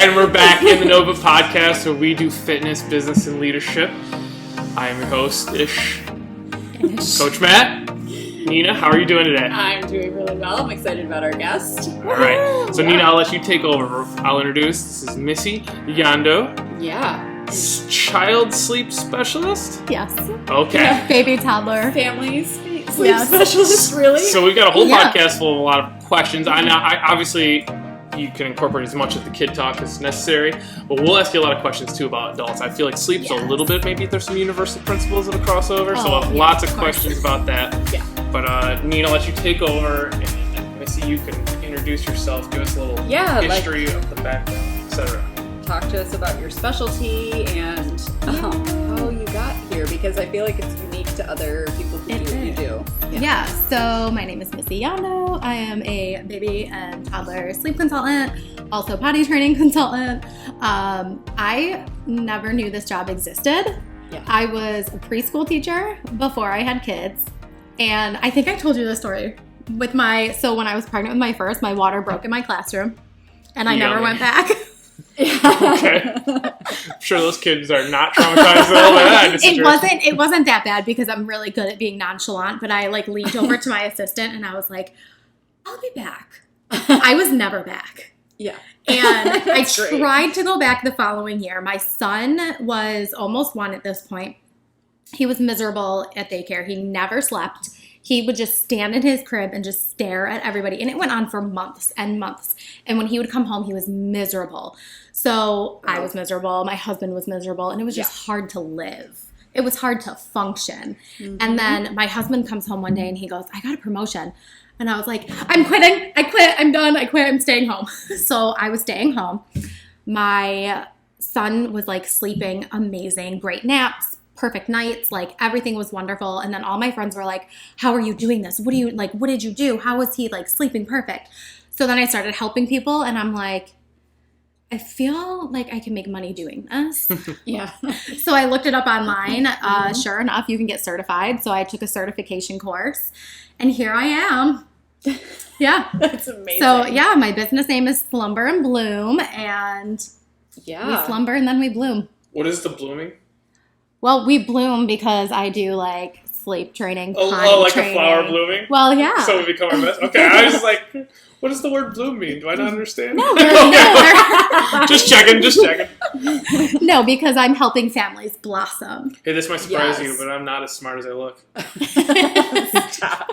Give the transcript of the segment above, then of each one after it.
And we're back in the KNOVA podcast where we do fitness, business, and leadership. I am your host, Ish. Coach Matt. Nina, how are you doing today? I'm doing really well. I'm excited about our guest. All right. So Nina, I'll let you take over. I'll introduce. This is Missy Yandow. Yeah. Child sleep specialist? Yes. Okay. Yeah, baby toddler. Family sleep Yes. specialist, really? So we've got a whole podcast full of a lot of questions. I obviously you can incorporate as much of the kid talk as necessary, but we'll ask you a lot of questions too about adults. I feel like sleep's a little bit, maybe there's some universal principles that crossover, so we'll have lots of questions about that. Yeah. But Nina, I'll let you take over, and Missy, you can introduce yourself, give us a little history of the background, etc. Talk to us about your specialty and how you got here, because I feel like it's unique to other people who do what you do. Yeah, so my name is Missy Yandow. I am a baby and toddler sleep consultant, also potty training consultant. I never knew this job existed. Yeah. I was a preschool teacher before I had kids. And I think I told you this story with when I was pregnant with my first, my water broke in my classroom and I never went back. Okay. I'm sure those kids are not traumatized at all by that. It wasn't that bad because I'm really good at being nonchalant, but I leaned over to my assistant and I was like, I'll be back. I was never back. Yeah. And I tried to go back the following year. My son was almost 1 at this point. He was miserable at daycare. He never slept. He would just stand in his crib and just stare at everybody. And it went on for months and months. And when he would come home, he was miserable. So I was miserable. My husband was miserable. And it was just hard to live. It was hard to function. Mm-hmm. And then my husband comes home one day and he goes, I got a promotion. And I was like, I'm quitting. I quit. I'm done. I quit. I'm staying home. So I was staying home. My son was sleeping amazing, great naps, perfect nights, everything was wonderful. And then all my friends were like, how are you doing this? What did you do? How was he sleeping perfect? So then I started helping people and I'm like, I feel like I can make money doing this. Yeah. So I looked it up online. Sure enough, you can get certified. So I took a certification course and here I am. Yeah. That's amazing. So yeah, my business name is Slumber and Bloom and we slumber and then we bloom. What is the blooming? Well, we bloom because I do sleep training. Training. A flower blooming? Well, yeah. So we become our best. Okay, I was like, what does the word bloom mean? Do I not understand? No, Just checking. No, because I'm helping families blossom. Hey, this might surprise you, but I'm not as smart as I look.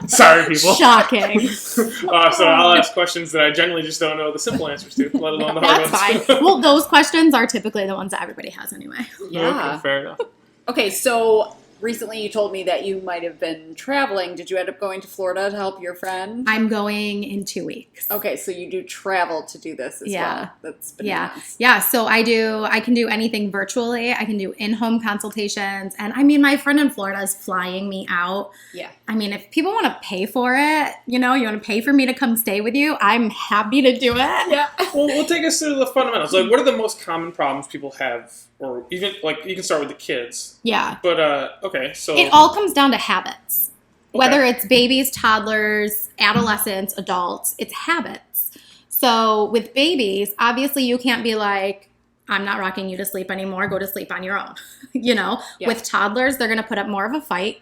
Sorry, people. Shocking. So I'll ask questions that I generally just don't know the simple answers to, let alone the hard ones. That's fine. Well, those questions are typically the ones that everybody has anyway. Yeah. Okay, fair enough. Okay, so recently you told me that you might have been traveling. Did you end up going to Florida to help your friend? I'm going in 2 weeks. Okay, so you do travel to do this as well. That's bananas. Yeah. So I can do anything virtually. I can do in-home consultations. And I mean, my friend in Florida is flying me out. Yeah. I mean, if people want to pay for it, you want to pay for me to come stay with you, I'm happy to do it. Yeah. Well, we'll take us through the fundamentals. What are the most common problems people have? Or even, you can start with the kids. Yeah. But, okay, so... It all comes down to habits. Okay. Whether it's babies, toddlers, adolescents, adults, it's habits. So with babies, obviously you can't be like, I'm not rocking you to sleep anymore, go to sleep on your own. Yeah. With toddlers, they're going to put up more of a fight.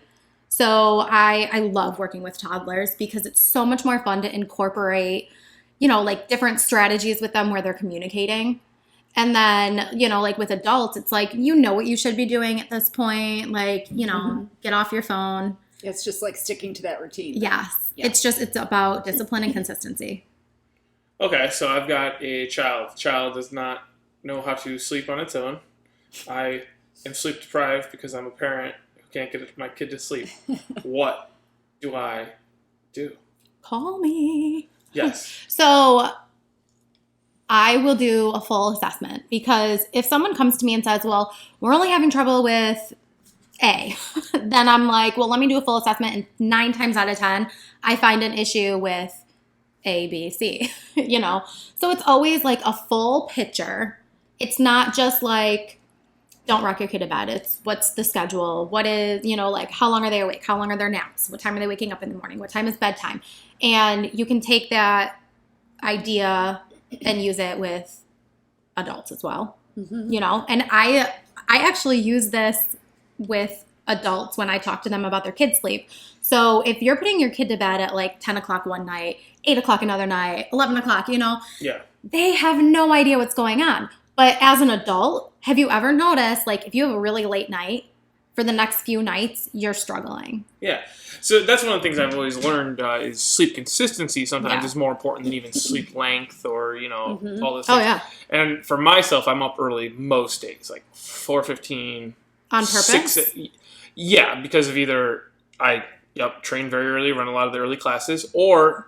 So I love working with toddlers because it's so much more fun to incorporate, different strategies with them where they're communicating. And then, with adults, it's what you should be doing at this point. Get off your phone. It's just sticking to that routine. Yes. Yeah. It's about discipline and consistency. Okay, so I've got a child. The child does not know how to sleep on its own. I am sleep deprived because I'm a parent who can't get my kid to sleep. What do I do? Call me. Yes. So I will do a full assessment because if someone comes to me and says, well, we're only having trouble with A, then I'm like, well, let me do a full assessment. And 9 times out of 10, I find an issue with A, B, C, So it's always a full picture. It's not just don't rock your kid to bed. It's what's the schedule? What is, how long are they awake? How long are their naps? What time are they waking up in the morning? What time is bedtime? And you can take that idea and use it with adults as well. Mm-hmm. You know, and I actually use this with adults when I talk to them about their kids' sleep. So if you're putting your kid to bed at like 10 o'clock one night, 8 o'clock another night, 11 o'clock, you know, they have no idea what's going on. But as an adult, have you ever noticed, like, if you have a really late night, for the next few nights, you're struggling? Yeah. So that's one of the things I've always learned is sleep consistency sometimes is more important than even sleep length or, you know, all this. Oh, yeah. And for myself, I'm up early most days, like 4:15. On purpose? Yeah, because of either I train very early, run a lot of the early classes, or...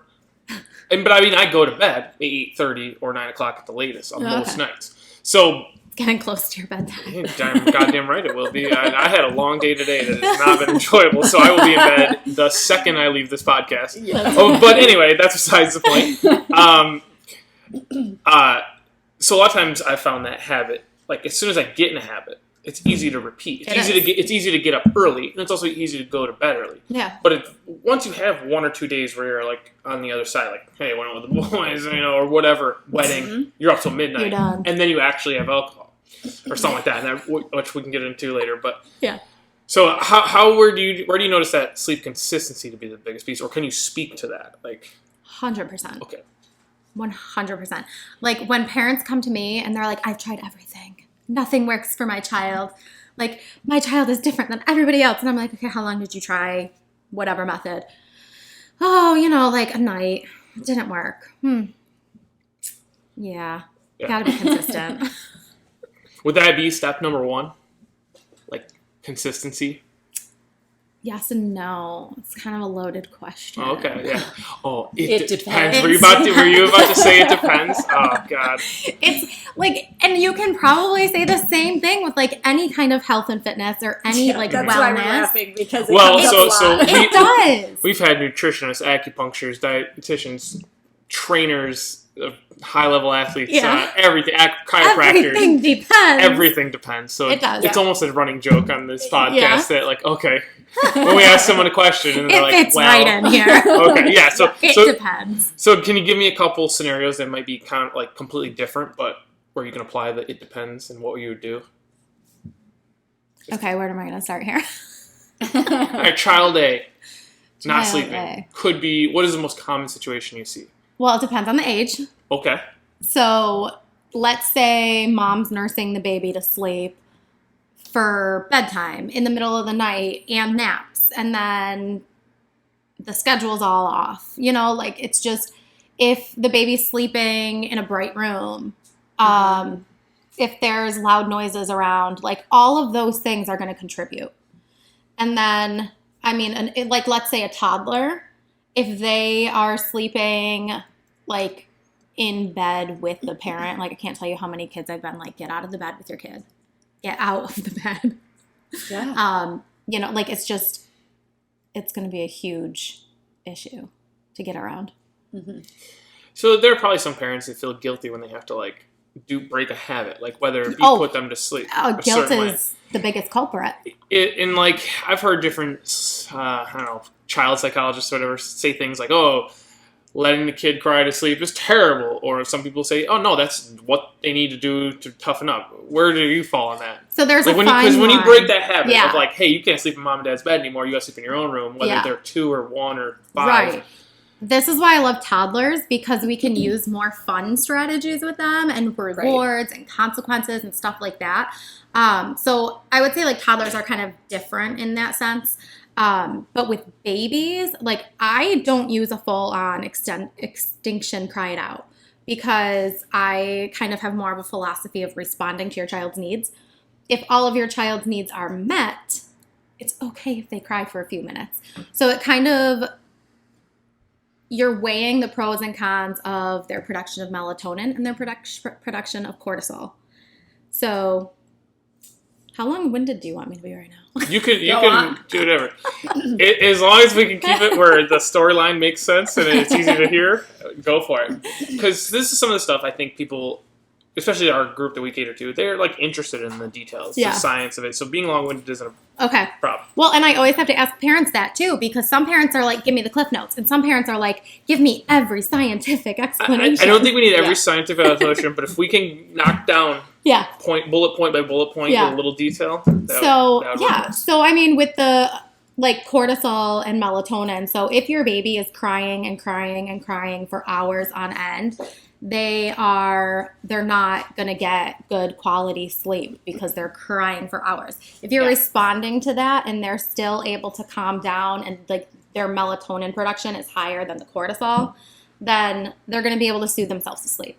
But I mean, I go to bed at 8:30 or 9 o'clock at the latest on most nights. So... Getting close to your bedtime. Goddamn right it will be. I had a long day today that has not been enjoyable, so I will be in bed the second I leave this podcast. But anyway, that's besides the point. So a lot of times I found that habit, like as soon as I get in a habit, it's easy to repeat. It's easy to get up early, and it's also easy to go to bed early. Yeah. But once you have 1 or 2 days where you're like on the other side, like, hey, I went out with the boys, you know, or whatever, wedding, you're up till midnight, you're done. And then you actually have alcohol. Or something like that, which we can get into later. But yeah. So where do you notice that sleep consistency to be the biggest piece, or can you speak to that? Like 100%. Okay. 100%. Like when parents come to me and they're like, I've tried everything, nothing works for my child. Like my child is different than everybody else, and I'm like, okay, how long did you try whatever method? Oh, you know, like a night. It didn't work. Yeah. Gotta be consistent. Would that be step number 1? Like consistency? Yes and no. It's kind of a loaded question. Oh, okay, yeah. Oh, it depends. Were you about to say it depends? Oh, God. It's like, and you can probably say the same thing with like any kind of health and fitness or any like that's wellness. Why we're laughing, because it it does. We've had nutritionists, acupuncturists, dietitians, trainers, high-level athletes, everything, chiropractors. Everything depends. Everything depends. So it does. It's almost a running joke on this podcast that, like, okay, when we ask someone a question and they're like, fits right in here. Okay, yeah. So it depends. So can you give me a couple scenarios that might be kind of like completely different, but where you can apply the it depends and what you would do? Okay, where am I going to start here? All right, child A, not sleeping. Could be, what is the most common situation you see? Well, it depends on the age. Okay. So let's say mom's nursing the baby to sleep for bedtime in the middle of the night and naps, and then the schedule's all off. You know, like it's just if the baby's sleeping in a bright room, if there's loud noises around, like all of those things are going to contribute. And then, I mean, like let's say a toddler, if they are sleeping like in bed with the parent, like I can't tell you how many kids I've been like, get out of the bed with your kid. Get out of the bed. Yeah. You know, like it's going to be a huge issue to get around. Mm-hmm. So there are probably some parents that feel guilty when they have to like break a habit, like whether it be put them to sleep. Guilt is the biggest culprit. And like I've heard different, I don't know, child psychologists or whatever say things like, oh, letting the kid cry to sleep is terrible. Or some people say, oh, no, that's what they need to do to toughen up. Where do you fall on that? So there's like a fine line. Because when you break that habit of like, hey, you can't sleep in mom and dad's bed anymore. You got to sleep in your own room, whether they're 2 or 1 or 5. Right. This is why I love toddlers, because we can use more fun strategies with them and rewards and consequences and stuff like that. So I would say like toddlers are kind of different in that sense. But with babies, like I don't use a full-on extinction cry it out, because I kind of have more of a philosophy of responding to your child's needs. If all of your child's needs are met, it's okay if they cry for a few minutes. So it kind of, you're weighing the pros and cons of their production of melatonin and their production of cortisol. So how long-winded do you want me to be right now? You can do whatever. As long as we can keep it where the storyline makes sense and it's easy to hear, go for it. Because this is some of the stuff I think people, especially our group that we cater to, they're like interested in the details, the science of it. So being long-winded isn't a Okay. problem. Well, and I always have to ask parents that too, because some parents are like, give me the Cliff Notes, and some parents are like, give me every scientific explanation. I don't think we need every scientific explanation, but if we can knock down bullet point by bullet point with a little detail. So I mean, with the like cortisol and melatonin, so if your baby is crying and crying and crying for hours on end, they're not going to get good quality sleep because they're crying for hours. If you're responding to that and they're still able to calm down and like their melatonin production is higher than the cortisol, then they're going to be able to soothe themselves to sleep.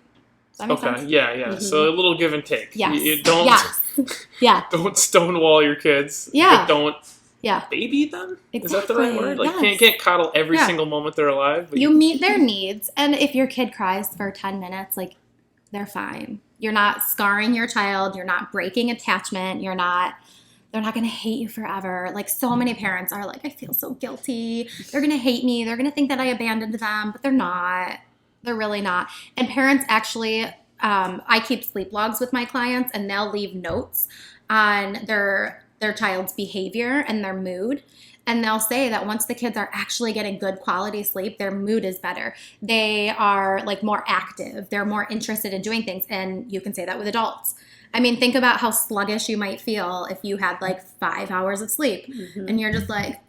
Does that make sense? Yeah. Mm-hmm. So a little give and take. Yes. You don't don't stonewall your kids. Yeah. But don't baby them? Exactly. Is that the right word? Like, you can't coddle every single moment they're alive. But you meet their needs, and if your kid cries for 10 minutes, like, they're fine. You're not scarring your child. You're not breaking attachment. They're not going to hate you forever. Like, so many parents are like, I feel so guilty. They're going to hate me. They're going to think that I abandoned them, but they're not. They're really not. And parents actually, I keep sleep logs with my clients, and they'll leave notes on their child's behavior and their mood. And they'll say that once the kids are actually getting good quality sleep, their mood is better. They are like more active. They're more interested in doing things. And you can say that with adults. I mean, think about how sluggish you might feel if you had like 5 hours of sleep and you're just like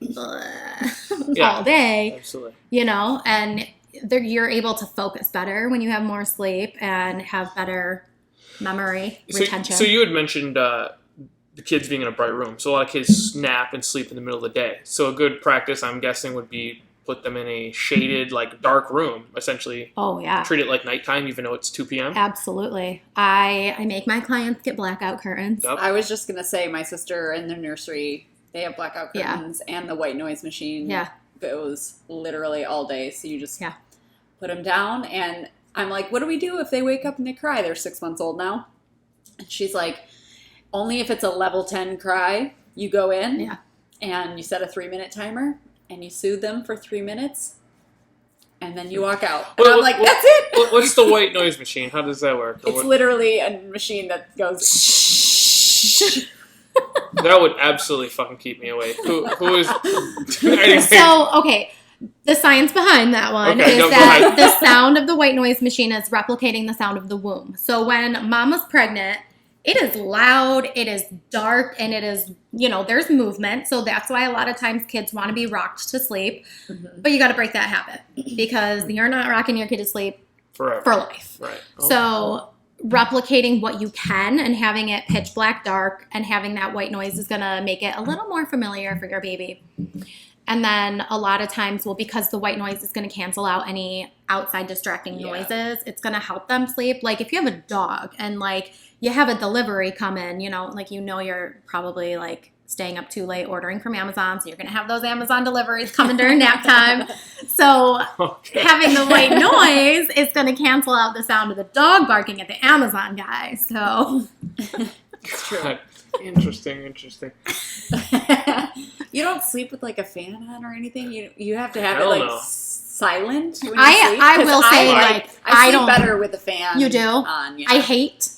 all day, absolutely. You know, and you're able to focus better when you have more sleep and have better memory retention. So you had mentioned the kids being in a bright room. So a lot of kids nap and sleep in the middle of the day. So a good practice, I'm guessing, would be put them in a shaded, like, dark room, essentially. Oh, yeah. Treat it like nighttime, even though it's 2 p.m. Absolutely. I make my clients get blackout curtains. Yep. I was just going to say, my sister in the nursery, they have blackout curtains and the white noise machine goes literally all day. So you just put them down. And I'm like, what do we do if they wake up and they cry? They're 6 months old now. And she's like, only if it's a level 10 cry, you go in and you set a 3-minute timer and you soothe them for 3 minutes and then you walk out. And I'm like, that's it. What's the white noise machine? How does that work? It's literally a machine that goes. That would absolutely fucking keep me awake. Who is? So, okay. The science behind that one is that the sound of the white noise machine is replicating the sound of the womb. So when mama's pregnant, it is loud, it is dark, and it is, there's movement. So that's why a lot of times kids want to be rocked to sleep. Mm-hmm. But you got to break that habit because you're not rocking your kid to sleep forever. For life. Right. So replicating what you can and having it pitch black dark and having that white noise is going to make it a little more familiar for your baby. And then a lot of times, because the white noise is going to cancel out any outside distracting noises, it's going to help them sleep. Like if you have a dog and like you have a delivery come in, you're probably like staying up too late ordering from Amazon. So you're going to have those Amazon deliveries coming during nap time. So having the white noise is going to cancel out the sound of the dog barking at the Amazon guy. So it's true. Interesting. You don't sleep with like a fan on or anything. You have to have silent. When you sleep? I will say I sleep better with the fan. You do? On, I hate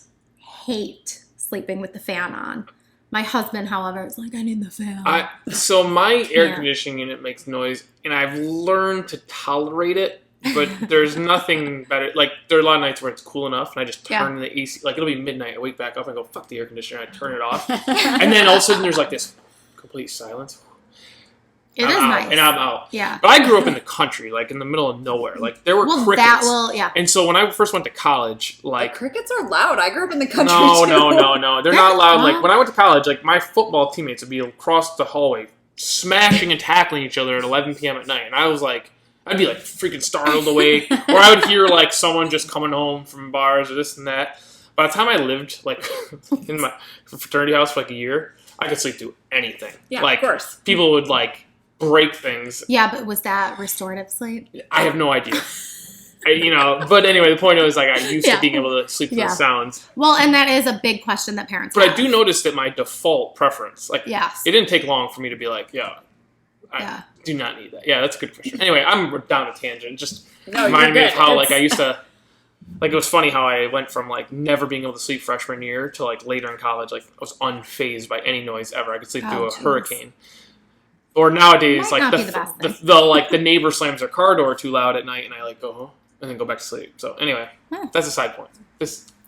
sleeping with the fan on. My husband, however, is like, I need the fan. So my air conditioning unit makes noise, and I've learned to tolerate it. But there's nothing better. Like, there are a lot of nights where it's cool enough, and I just turn the AC. Like, it'll be midnight. I wake back up and go, fuck the air conditioner. I turn it off. And then all of a sudden, there's like this complete silence. It is nice. And I'm out. Yeah. But I grew up in the country, like, in the middle of nowhere. Like, there were crickets. And so when I first went to college, like... The crickets are loud. I grew up in the country, No. too. They're not loud. Like, when I went to college, like, my football teammates would be across the hallway smashing and tackling each other at 11 p.m. at night. And I was like... I'd be like freaking startled awake, or I would hear like someone just coming home from bars or this and that. By the time I lived like in my fraternity house for like a year, I could sleep through anything. Yeah, like, of course. People would like break things. Yeah, but was that restorative sleep? I have no idea. But anyway, the point was like I used to being able to sleep through the sounds. Well, and that is a big question that parents have. But I do notice that my default preference, like, it didn't take long for me to be like, I do not need that. Yeah, that's a good question. Anyway, I'm down a tangent. Just reminding me of how like I used to Like, it was funny how I went from, like, never being able to sleep freshman year to, like, later in college, like, I was unfazed by any noise ever. I could sleep through a hurricane. Or nowadays, like, the neighbor slams their car door too loud at night, and I, like, go home and then go back to sleep. So, anyway, that's a side point.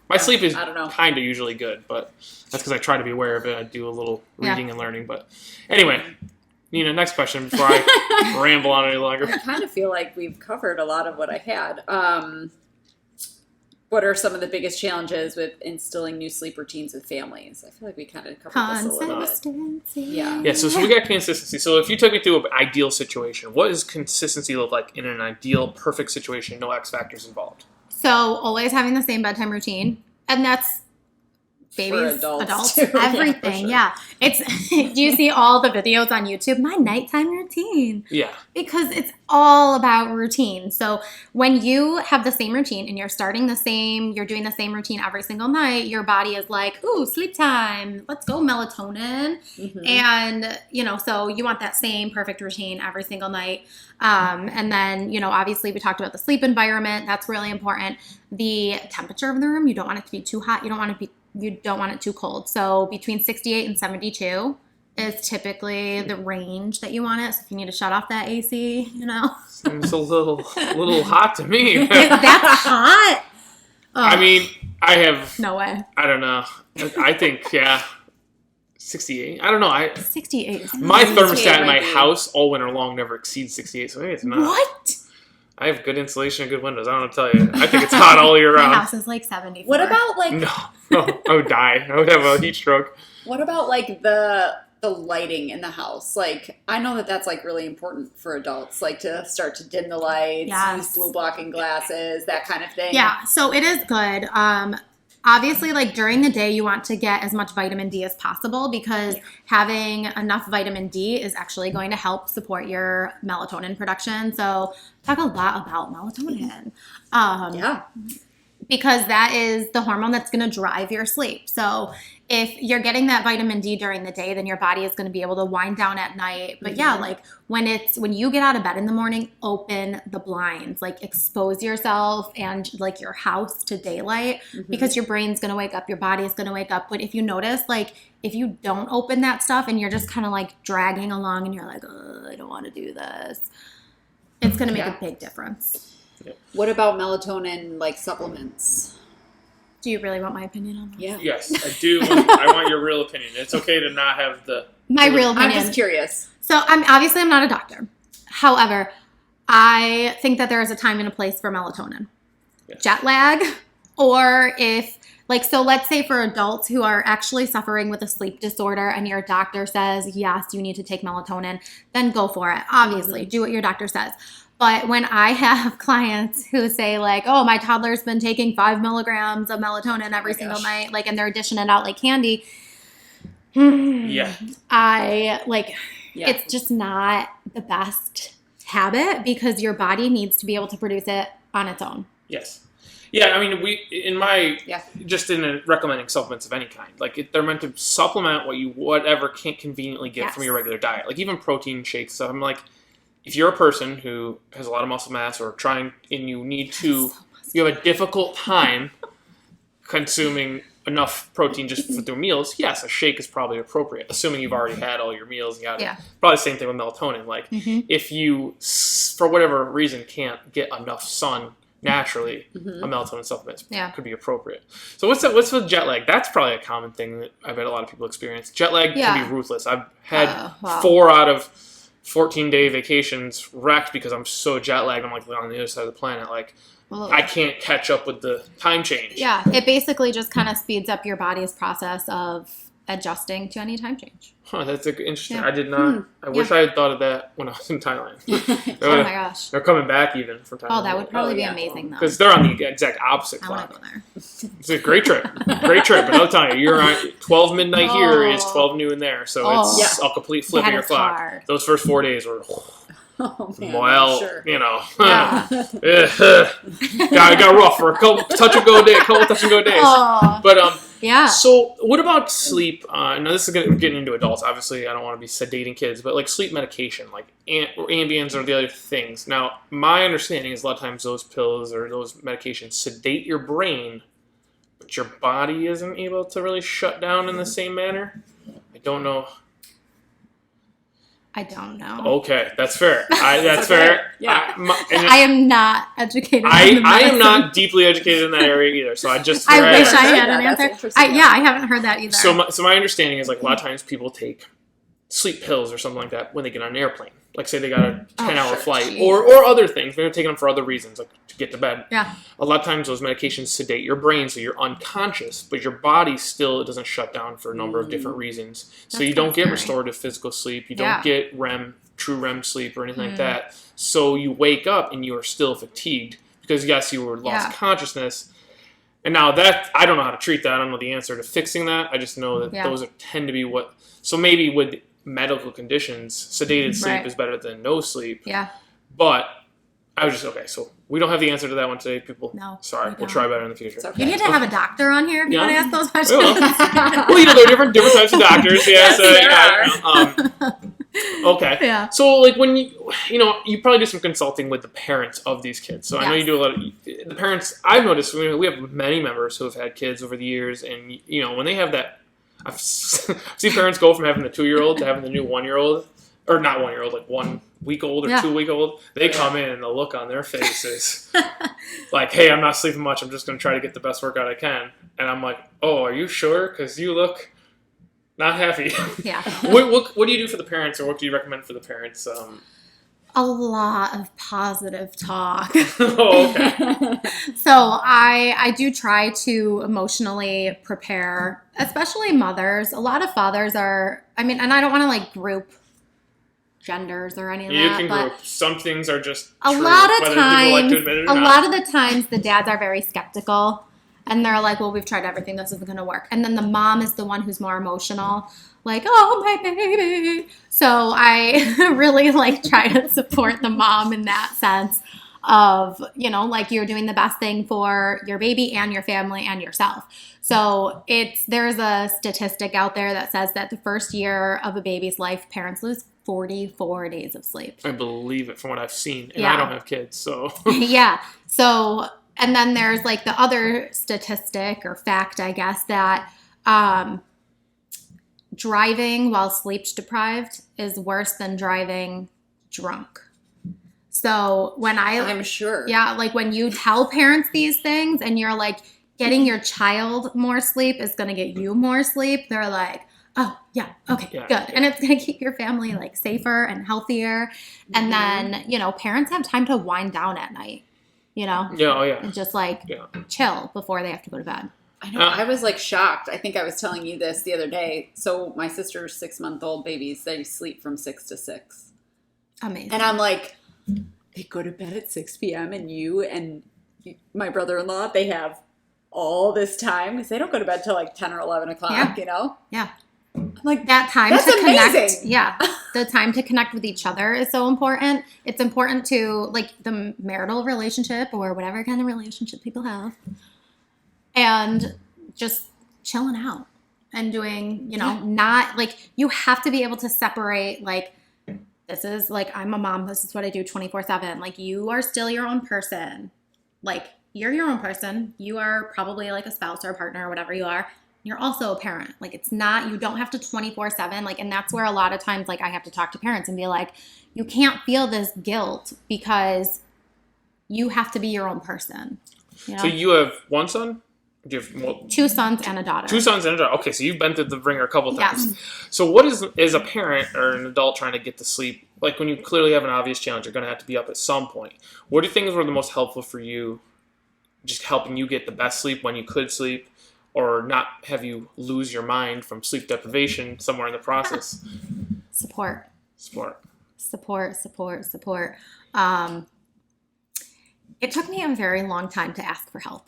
My sleep is kind of usually good, but that's because I try to be aware of it. I do a little reading and learning. But, anyway, Nina, next question before I ramble on any longer. I kind of feel like we've covered a lot of what I had. What are some of the biggest challenges with instilling new sleep routines with families? I feel like we kind of covered this a little bit. Yeah, so we got consistency. So if you took me through an ideal situation, what does consistency look like in an ideal, perfect situation, no X factors involved? So always having the same bedtime routine. And that's babies, adults everything. Yeah. It's, do you see all the videos on YouTube? My nighttime routine. Yeah. Because it's all about routine. So when you have the same routine and you're doing the same routine every single night, your body is like, ooh, sleep time. Let's go, melatonin. Mm-hmm. And, so you want that same perfect routine every single night. And then, obviously we talked about the sleep environment. That's really important. The temperature of the room, you don't want it to be too hot. You don't want it too cold. So between 68 and 72 is typically the range that you want it. So if you need to shut off that AC, Seems a little hot to me. That's hot? Oh. I mean, I have... No way. I don't know. I think, 68. I don't know. 68. My thermostat in my house all winter long never exceeds 68, so maybe it's not. What? I have good insulation and good windows. I don't know what to tell you. I think it's hot all year round. My house is like 74. What about like... No, I would die. I would have a heat stroke. What about like the lighting in the house? Like, I know that that's like really important for adults, like to start to dim the lights, use blue blocking glasses, that kind of thing. Yeah, so it is good. Obviously, like during the day, you want to get as much vitamin D as possible because having enough vitamin D is actually going to help support your melatonin production. So talk a lot about melatonin. Because that is the hormone that's going to drive your sleep. So if you're getting that vitamin D during the day, then your body is going to be able to wind down at night. But like when you get out of bed in the morning, open the blinds, like expose yourself and like your house to daylight because your brain's going to wake up, your body is going to wake up. But if you notice, like if you don't open that stuff and you're just kind of like dragging along and you're like, I don't want to do this, it's going to make a big difference. What about melatonin, like supplements? Do you really want my opinion on that? Yeah. Yes, I do. I want your real opinion. It's okay to not have my real opinion. I'm just curious. So I'm not a doctor. However, I think that there is a time and a place for melatonin. Yes. Jet lag, or if so let's say for adults who are actually suffering with a sleep disorder and your doctor says, yes, you need to take melatonin, then go for it. Obviously, do what your doctor says. But when I have clients who say like, oh, my toddler's been taking 5 milligrams of melatonin every single night, like, and they're dishing it out like candy. It's just not the best habit because your body needs to be able to produce it on its own. Yes. Yeah, I mean, just in recommending supplements of any kind, like they're meant to supplement whatever can't conveniently get from your regular diet. Like even protein shakes. So I'm like, if you're a person who has a lot of muscle mass or you have a difficult time consuming enough protein just through meals, yes, a shake is probably appropriate, assuming you've already had all your meals. Probably the same thing with melatonin. Like if you, for whatever reason, can't get enough sun naturally, a melatonin supplement could be appropriate. So what's with jet lag? That's probably a common thing that I bet a lot of people experience. Jet lag can be ruthless. I've had 4 out of 14-day vacations wrecked because I'm so jet lagged. I'm like on the other side of the planet. Like I can't catch up with the time change. Yeah, it basically just kind of speeds up your body's process of adjusting to any time change. Huh, that's interesting. I did not. I wish I had thought of that when I was in Thailand. Oh my gosh. They're coming back even from Thailand. Oh, that would probably be amazing though. Because they're on the exact opposite clock. I want to go there. It's a great trip. Great trip. But I'll tell you, you're on 12 midnight here is 12 noon there. So it's a complete flip of your clock. Hard. Those first 4 days were... Oh, man, got rough for a couple touch and go days. But Yeah. So what about sleep? Now this is getting into adults. Obviously, I don't want to be sedating kids, but like sleep medication, like Ambiens or the other things. Now, my understanding is a lot of times those pills or those medications sedate your brain, but your body isn't able to really shut down in the same manner. I don't know. I don't know. Okay, that's fair. That's okay. fair. Yeah. I am not educated. I am not deeply educated in that area either. So I just I wish I had an answer. I haven't heard that either. So my understanding is like a lot of times people take sleep pills or something like that when they get on an airplane. Like say they got a 10-hour flight or other things. Maybe they're taking them for other reasons, like to get to bed. Yeah. A lot of times those medications sedate your brain so you're unconscious, but your body still doesn't shut down for a number of different reasons. So you don't get restorative physical sleep. You don't get true REM sleep or anything like that. So you wake up and you are still fatigued because yes, you were lost consciousness. And now that, I don't know how to treat that. I don't know the answer to fixing that. I just know that those tend to be what, so maybe with medical conditions, sedated sleep is better than no sleep. Yeah. But I was just, okay, so we don't have the answer to that one today, people. No. Sorry, we'll try better in the future. Okay. You need to have a doctor on here if you want to ask those questions. Well, there are different types of doctors. Yeah, okay. Yeah. So, like, when you probably do some consulting with the parents of these kids. So I know you do a lot of the parents. I've noticed we have many members who have had kids over the years, and when they have that, I've seen parents go from having the 2-year-old to having the new 1-year-old, or not 1-year-old, like 1 week old or 2-week-old. They come in and the look on their faces like, hey, I'm not sleeping much. I'm just going to try to get the best workout I can. And I'm like, oh, are you sure? Because you look not happy. Yeah. What do you do for the parents, or what do you recommend for the parents? A lot of positive talk. Oh, okay. So I do try to emotionally prepare, especially mothers. A lot of fathers are, and I don't want to like group genders or any of that. You can group. Some things are just a true, lot of whether times. people like to admit it or a not. lot of the times, the dads are very skeptical, and they're like, "Well, we've tried everything. This isn't going to work." And then the mom is the one who's more emotional, like, "Oh, my baby." So I really like try to support the mom in that sense of, like you're doing the best thing for your baby and your family and yourself. So there's a statistic out there that says that the first year of a baby's life, parents lose 44 days of sleep. I believe it from what I've seen, and I don't have kids, so. Yeah. So, and then there's like the other statistic or fact, I guess, that driving while sleep deprived is worse than driving drunk. So I'm sure. Yeah, like when you tell parents these things and you're like, getting your child more sleep is going to get you more sleep, they're like, oh, yeah, okay, good. Yeah. And it's going to keep your family like safer and healthier. And then, parents have time to wind down at night, Yeah, oh yeah. And just like chill before they have to go to bed. I know. I was like shocked. I think I was telling you this the other day. So my sister's 6-month-old babies, they sleep from 6 to 6. Amazing. And I'm like, they go to bed at 6 p.m. and you and my brother-in-law, they have all this time because they don't go to bed till like 10 or 11 o'clock, Yeah. I'm like, that time that's to amazing. Connect. Yeah. The time to connect with each other is so important. It's important to like the marital relationship or whatever kind of relationship people have. And just chilling out and doing, not like you have to be able to separate like, this is like, I'm a mom. This is what I do 24/7. Like you are still your own person. Like you're your own person. You are probably like a spouse or a partner or whatever you are. You're also a parent. Like it's not, you don't have to 24/7. Like, and that's where a lot of times, like I have to talk to parents and be like, you can't feel this guilt because you have to be your own person. So you have one son? Do you have 2 sons and a daughter. 2 sons and a daughter. Okay, so you've been through the ringer a couple times. Yes. So what is a parent or an adult trying to get to sleep? Like when you clearly have an obvious challenge, you're going to have to be up at some point. What do you think were the most helpful for you, just helping you get the best sleep when you could sleep, or not have you lose your mind from sleep deprivation somewhere in the process? Support. It took me a very long time to ask for help.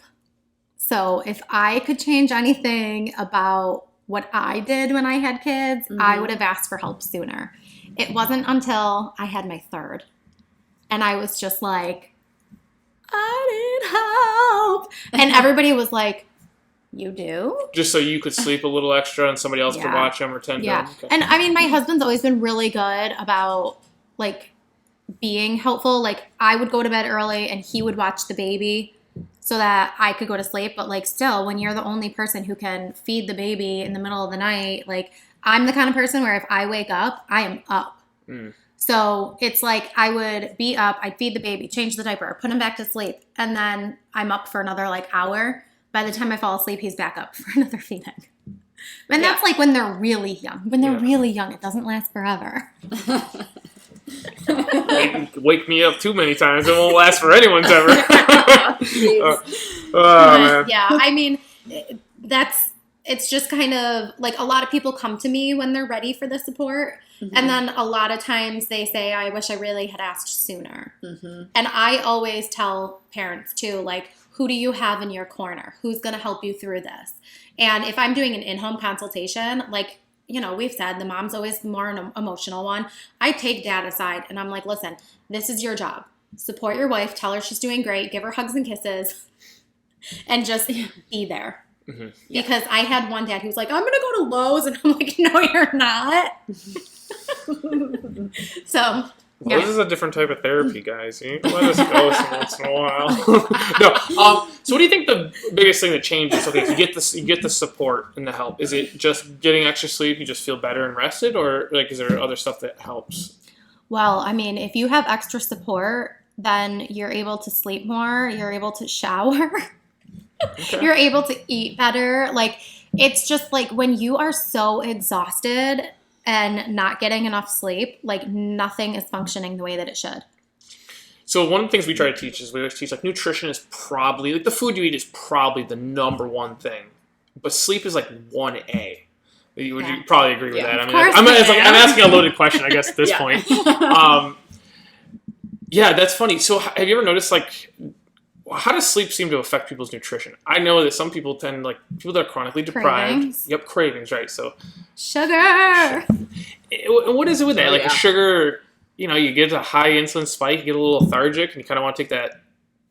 So if I could change anything about what I did when I had kids, I would have asked for help sooner. It wasn't until I had my 3rd. And I was just like, I need help. And everybody was like, You do? Just so you could sleep a little extra and somebody else could watch them or tend to them? Okay. And I mean, my husband's always been really good about, like, being helpful. Like, I would go to bed early and he would watch the baby so that I could go to sleep. But, like, still, when you're the only person who can feed the baby in the middle of the night, like, I'm the kind of person where if I wake up, I am up. So it's like I would be up, I'd feed the baby, change the diaper, put him back to sleep, and then I'm up for another, like, hour. By the time I fall asleep, he's back up for another feeding. And that's like when they're really young. When they're really young, it doesn't last forever. Wake me up too many times. It won't last for anyone's ever. Man. Yeah, I mean, it's just kind of like a lot of people come to me when they're ready for the support. And then a lot of times they say, I wish I really had asked sooner. And I always tell parents too, like, who do you have in your corner? Who's going to help you through this? And if I'm doing an in-home consultation, like, you know, we've said the mom's always the more emotional one. I take dad aside and I'm like, listen, this is your job. Support your wife. Tell her she's doing great. Give her hugs and kisses. And just be there. Because I had one dad who was like, I'm going to go to Lowe's. And I'm like, no, you're not. So... Well, this is a different type of therapy, guys. You let us go once in a while. No. So, what do you think the biggest thing that changes? Okay, if you get the support and the help. Is it just getting extra sleep? You just feel better and rested, or like is there other stuff that helps? Well, I mean, if you have extra support, then you're able to sleep more. You're able to shower. You're able to eat better. Like, it's just like when you are so exhausted and not getting enough sleep, like nothing is functioning the way that it should. So one of the things we try to teach is we always teach like nutrition is probably, like the food you eat is probably the number one thing. But sleep is like 1A. Would you probably agree with that? I mean, I'm asking a loaded question, I guess, at this point. Yeah, that's funny. So have you ever noticed, like, how does sleep seem to affect people's nutrition? I know that some people tend, like, people that are chronically deprived. Cravings. Yep, cravings, right. So sugar. What is it with that? Like, a sugar, you know, you get a high insulin spike, you get a little lethargic, and you kind of want to take that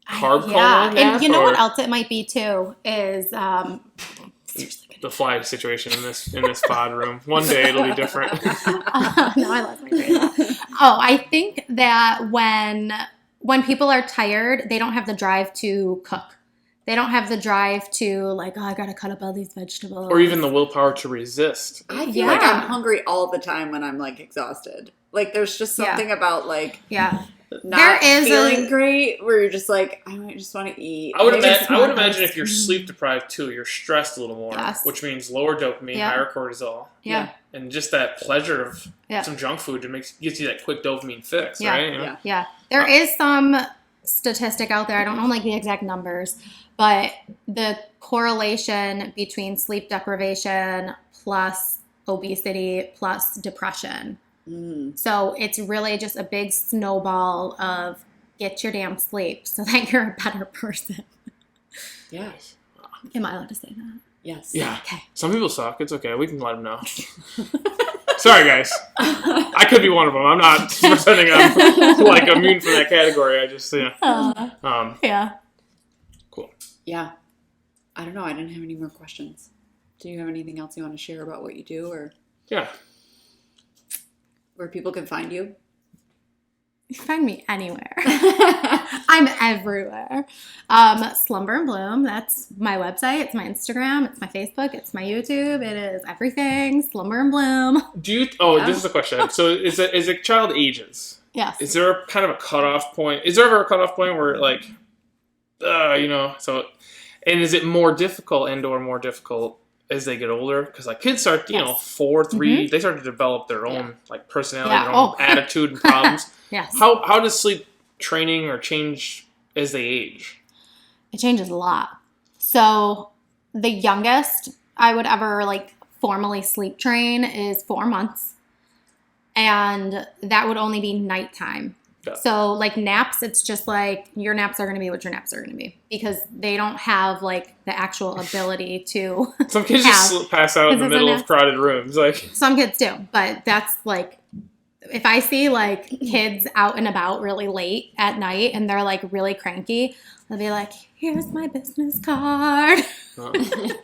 carb coma nap, and you know what else it might be, too, is... the fly situation in this pod room. One day it'll be different. No, I lost my train of thought. Oh, I think that when people are tired, they don't have the drive to cook. They don't have the drive to, like, oh, I gotta cut up all these vegetables. Or even the willpower to resist. I feel like I'm hungry all the time when I'm, like, exhausted. Like, there's just something about, like, not feeling great where you're just like, I just want to eat. I would imagine if you're sleep deprived, too, you're stressed a little more, which means lower dopamine, higher cortisol. And just that pleasure of some junk food gives you that quick dopamine fix, right? You know? Yeah. There is some statistic out there, I don't know, like, the exact numbers, but the correlation between sleep deprivation plus obesity plus depression. So it's really just a big snowball of get your damn sleep so that you're a better person. Yes. Am I allowed to say that? Yes. Yeah. Okay. Some people suck. It's okay. We can let them know. Sorry, guys. I could be one of them. I'm not pretending I'm like immune from that category. I just, yeah. Cool. Yeah. I don't know. I didn't have any more questions. Do you have anything else you want to share about what you do, or? Yeah. Where people can find you? You can find me anywhere. I'm everywhere. Slumber and Bloom. That's my website. It's my Instagram. It's my Facebook. It's my YouTube. It is everything. Slumber and Bloom. This is a question. So is a child ages? Yes. Is there a kind of a cutoff point? Is there ever a cutoff point where, like, and is it more difficult and/or more difficult as they get older? Because, like, kids start, 4, 3, they start to develop their own like personality, their own attitude and problems. Yes. How does sleep training or change as they age? It changes a lot. So the youngest I would ever, like, formally sleep train is 4 months. And that would only be nighttime. Yeah. So, like, naps, it's just like your naps are going to be what your naps are going to be, because they don't have, like, the actual ability to. Some kids just pass out in the middle of crowded rooms. Like, some kids do, but that's, like, if I see, like, kids out and about really late at night and they're, like, really cranky, I'll be like, here's my business card.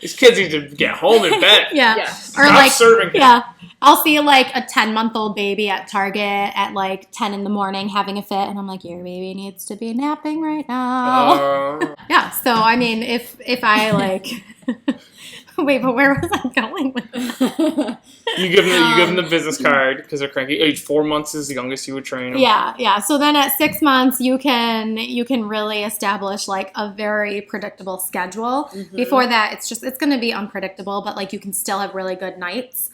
These kids need to get home in bed. Yeah. Or stop serving. Yeah. I'll see like a 10-month-old baby at Target at like 10 in the morning having a fit, and I'm like, your baby needs to be napping right now. Yeah. So I mean, if I like, wait, but where was I going with that? You give them the business card because they're cranky. Age 4 months is the youngest you would train them. Yeah. So then at 6 months, you can really establish like a very predictable schedule. Mm-hmm. Before that, it's going to be unpredictable, but like you can still have really good nights.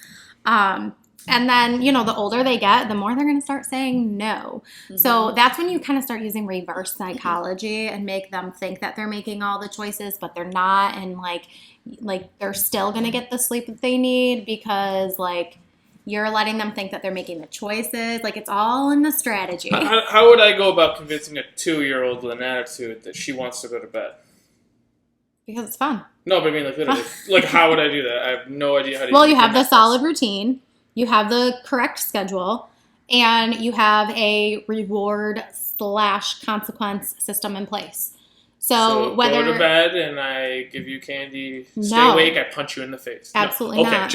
And then, the older they get, the more they're going to start saying no. Mm-hmm. So that's when you kind of start using reverse psychology and make them think that they're making all the choices, but they're not. And like they're still going to get the sleep that they need because like you're letting them think that they're making the choices. Like it's all in the strategy. How would I go about convincing a 2-year-old with an attitude that she wants to go to bed? Because it's fun. No, but I mean, like, literally. Like, how would I do that? I have no idea how to do that. Well, you have the solid routine. You have the correct schedule. And you have a reward/consequence system in place. So whether go to bed and I give you candy, stay awake, I punch you in the face. Absolutely not.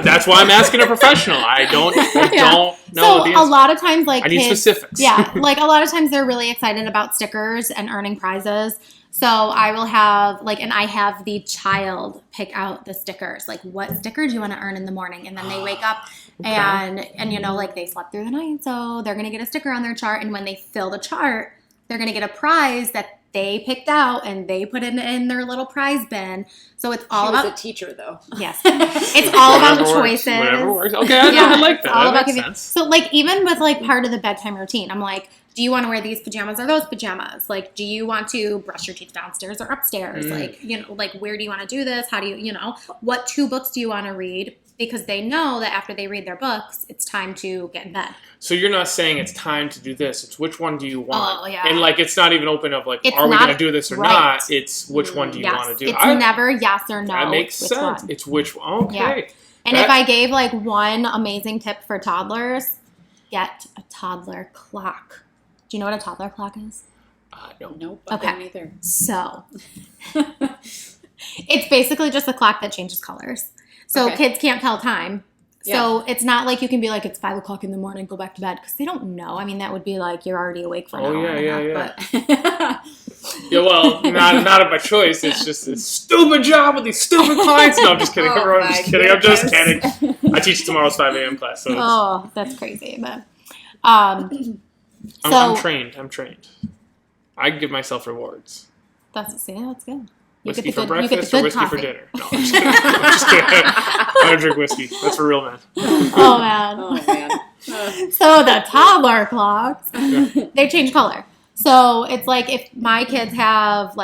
That's why I'm asking a professional. I don't know. So a lot of times, like, I need specifics. Yeah, like a lot of times they're really excited about stickers and earning prizes. So I will have I have the child pick out the stickers. Like, what sticker do you want to earn in the morning? And then they wake up and they slept through the night, so they're gonna get a sticker on their chart. And when they fill the chart, they're gonna get a prize that they picked out and they put it in their little prize bin. So it's all about a teacher, though. Yes, it's all about choices. Whatever works. Okay, I like that. All that makes sense. So even with part of the bedtime routine, I'm like, do you want to wear these pajamas or those pajamas? Like, do you want to brush your teeth downstairs or upstairs? Where do you want to do this? How do you, what 2 books do you want to read? Because they know that after they read their books, it's time to get in bed. So you're not saying it's time to do this. It's which one do you want? Oh, yeah. And it's not even open up are we going to do this or not? It's which one do you want to do? It's never yes or no. That makes sense. One. It's which one. Okay. Yeah. And if I gave one amazing tip for toddlers, get a toddler clock. Do you know what a toddler clock is? No. Nope. Okay. I don't either. So it's basically just a clock that changes colors. So kids can't tell time. Yeah. So it's not like you can be like, it's 5 o'clock in the morning, go back to bed. Because they don't know. I mean, that would be like, you're already awake for an hour and a half. But... yeah, well, not by choice. It's just a stupid job with these stupid clients. No, I'm just kidding. I'm just kidding. I teach tomorrow's 5 a.m. class. So that's crazy. But I'm trained. I give myself rewards. That's good. Whiskey for breakfast or whiskey for dinner? No, I'm just kidding. I don't drink whiskey. That's for real men. Oh, man. So the toddler clocks, they change color. So it's like if my kids have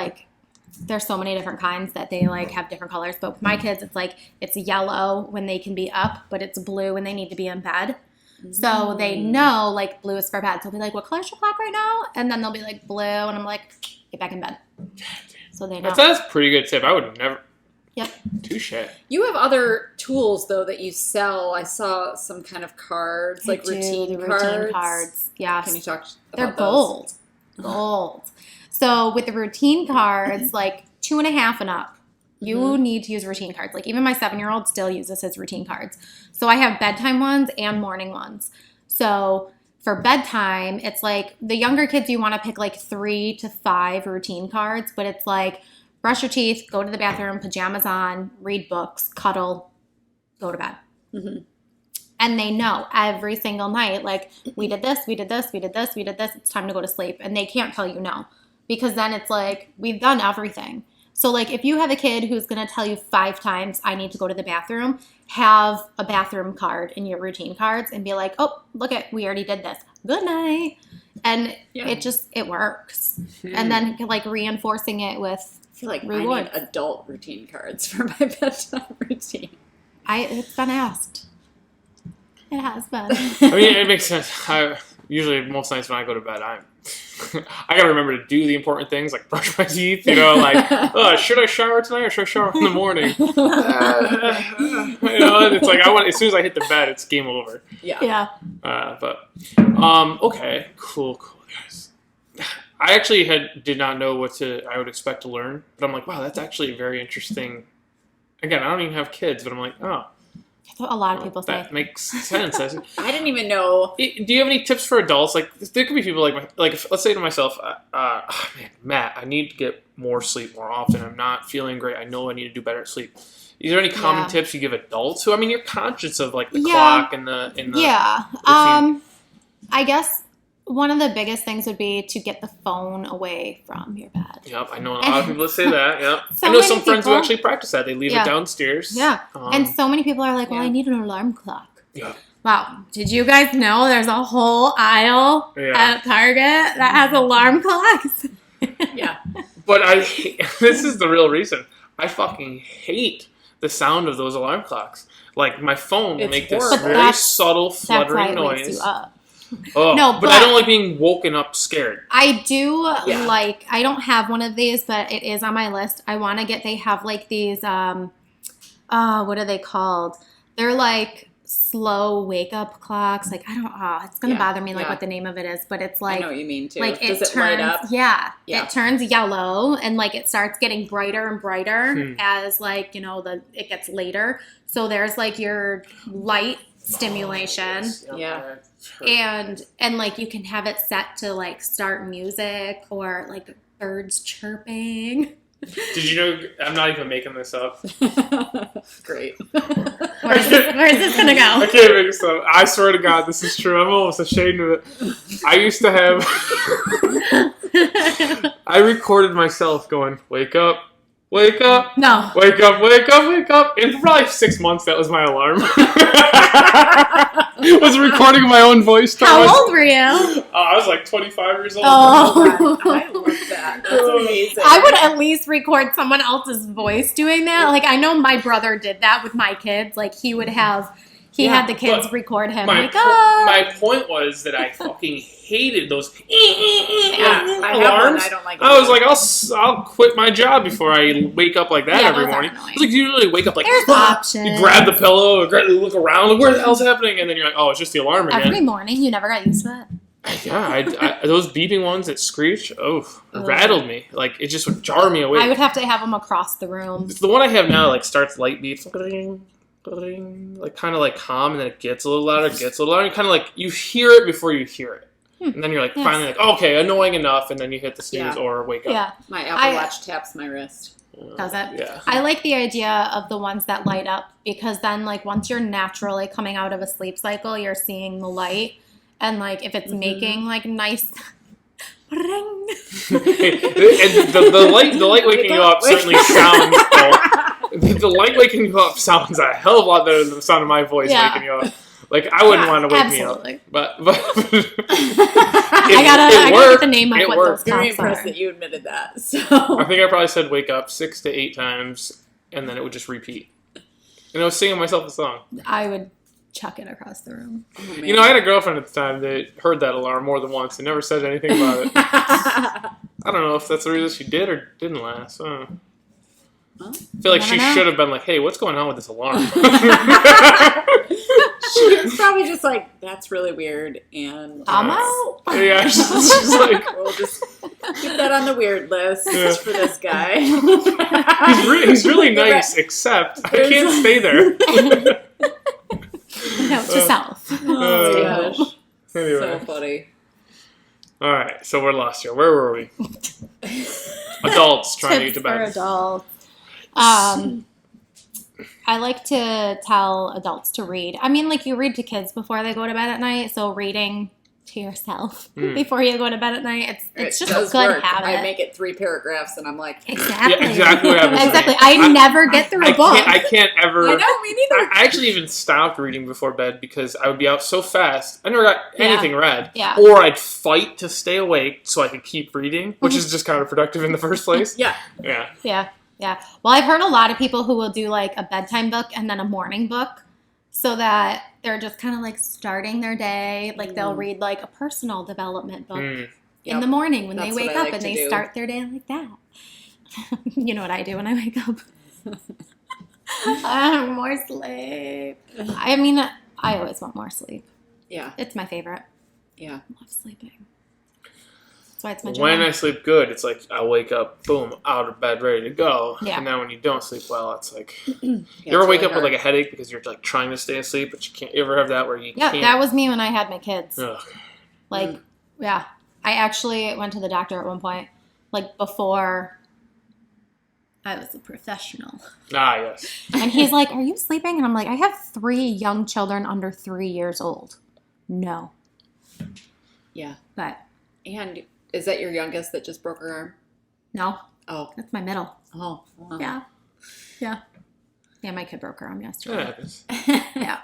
there's so many different kinds that they have different colors. But with my kids, it's yellow when they can be up, but it's blue when they need to be in bed. So they know blue is for bed. So they'll be like, what color's your clock right now? And then they'll be like blue. And I'm like, get back in bed. So they know. That's a pretty good tip. I would never. Yep. Touche. You have other tools, though, that you sell. I saw some kind of cards, routine cards. Yes. Can you talk about They're gold. Gold. So with the routine cards, 2.5 and up, you need to use routine cards. Even my 7-year-old still uses his routine cards. So I have bedtime ones and morning ones. So for bedtime, it's the younger kids, you want to pick 3 to 5 routine cards, but it's brush your teeth, go to the bathroom, pajamas on, read books, cuddle, go to bed. Mm-hmm. And they know every single night, we did this, we did this, we did this, we did this, it's time to go to sleep. And they can't tell you no, because then it's we've done everything. So if you have a kid who's going to tell you 5 times, I need to go to the bathroom, have a bathroom card in your routine cards and be like, oh, look we already did this. Good night. And it works. And then reinforcing it with I feel like rewards. I need adult routine cards for my bedtime routine. It's been asked. It has been. I mean, it makes sense. Usually most nights when I go to bed, I gotta remember to do the important things, brush my teeth, should I shower tonight or should I shower in the morning? It's as soon as I hit the bed, it's game over. Yeah. Okay, cool, guys. I actually did not know what I would expect to learn, but I'm like, wow, that's actually very interesting. Again, I don't even have kids, but I'm like, oh. That's what a lot of people say. That makes sense. I didn't even know. Do you have any tips for adults? Like, there could be people like if, let's say to myself, man, Matt, I need to get more sleep more often. I'm not feeling great. I know I need to do better at sleep. Is there any common tips you give adults who? I mean, you're conscious of like the clock and the I guess one of the biggest things would be to get the phone away from your bed. Yep, I know a lot of people that say that. Yep, I know some friends who actually practice that. They leave it downstairs. Yeah, and so many people are like, "Well, I need an alarm clock." Yeah. Wow, did you guys know there's a whole aisle at Target that has alarm clocks? Yeah. But this is the real reason. I fucking hate the sound of those alarm clocks. Like, my phone will make this very subtle fluttering noise. Wakes you up. Oh, no, but I don't like being woken up scared. I do like, I don't have one of these, but it is on my list. I want to they have like these, what are they called? They're like slow wake up clocks. Like, it's going to bother me like what the name of it is, but it's like. I know what you mean too. Like, Does it light up? Yeah. It turns yellow and like it starts getting brighter and brighter as like, it gets later. So there's like your light stimulation. Yeah. And like you can have it set to like start music or like birds chirping. Did you know I'm not even making this up? Great. Where's this gonna go? I can't make this up. I swear to God, this is true. I'm almost ashamed of it. I used to have I recorded myself going, wake up. Wake up. No. Wake up, wake up, wake up. And for probably 6 months, that was my alarm. Was recording my own voice. How old were you? I was like 25 years old. Oh, I love that. That's amazing. I would at least record someone else's voice doing that. Like, I know my brother did that with my kids. Like, he would have... He had the kids record him. My point was that I fucking hated those alarms. I don't like. I was like, I'll quit my job before I wake up like that every morning. It's like you really wake up like there's options. You grab the pillow, look around, like, where the hell's happening, and then you're like, oh, it's just the alarm again. Every morning, you never got used to it. Yeah, those beeping ones that screech, rattled me. Like, it just would jar me awake. I would have to have them across the room. The one I have now like starts light beeps. Like kind of like calm, and then it gets a little louder, and kind of like you hear it before you hear it, and then you're like finally like okay, annoying enough, and then you hit the snooze or wake up. Yeah, my Apple Watch taps my wrist. Does it? Yeah. I like the idea of the ones that light up because then like once you're naturally coming out of a sleep cycle, you're seeing the light, and like if it's making like nice. Ring. And the light waking you up certainly sounds. The light waking you up sounds a hell of a lot better than the sound of my voice waking you up. Like, I wouldn't want to wake me up. But I gotta get the name of what those I'm very clocks impressed are. that you admitted that. So I think I probably said wake up 6 to 8 times, and then it would just repeat. And I was singing myself a song. I would chuck it across the room. Oh, you know, I had a girlfriend at the time that heard that alarm more than once and never said anything about it. I don't know if that's the reason she did or didn't last. I feel like she should have been like, hey, what's going on with this alarm? She's probably just like, that's really weird, and I'm out. Yeah, she's like, we'll just keep that on the weird list for this guy. He's really nice, except I can't stay there. Note to self. Oh my gosh. Anyway. So funny. All right, so we're lost here. Where were we? Adults trying to get to bed. For adults. I like to tell adults to read. I mean, like you read to kids before they go to bed at night, so reading to yourself before you go to bed at night, it's just a good habit. I make it 3 paragraphs, and I'm like, exactly, yeah, exactly what happens. Exactly. I never get through a book. I can't ever. I know, me neither. I actually even stopped reading before bed because I would be out so fast. I never got anything read. Yeah. Or I'd fight to stay awake so I could keep reading, which is just counterproductive in the first place. Yeah. Well, I've heard a lot of people who will do like a bedtime book and then a morning book so that they're just kind of like starting their day. Like they'll read like a personal development book in the morning when they wake up and they start their day like that. You know what I do when I wake up? I want more sleep. I mean, I always want more sleep. Yeah. It's my favorite. Yeah. I love sleeping. That's why it's my job. When I sleep good, it's like I wake up, boom, out of bed, ready to go. Yeah. And then when you don't sleep well, it's like you ever wake up with like a headache because you're like trying to stay asleep, but you can't. You ever have that where you can't? Yeah, that was me when I had my kids. Ugh. Like, yeah, I actually went to the doctor at one point, like before I was a professional. Ah, yes. And he's like, "Are you sleeping?" And I'm like, "I have 3 young children under 3 years old. No." Yeah. But. And is that your youngest that just broke her arm? No. Oh. That's my middle. Oh. Wow. Yeah. Yeah. Yeah, my kid broke her arm yesterday. That happens. Yeah.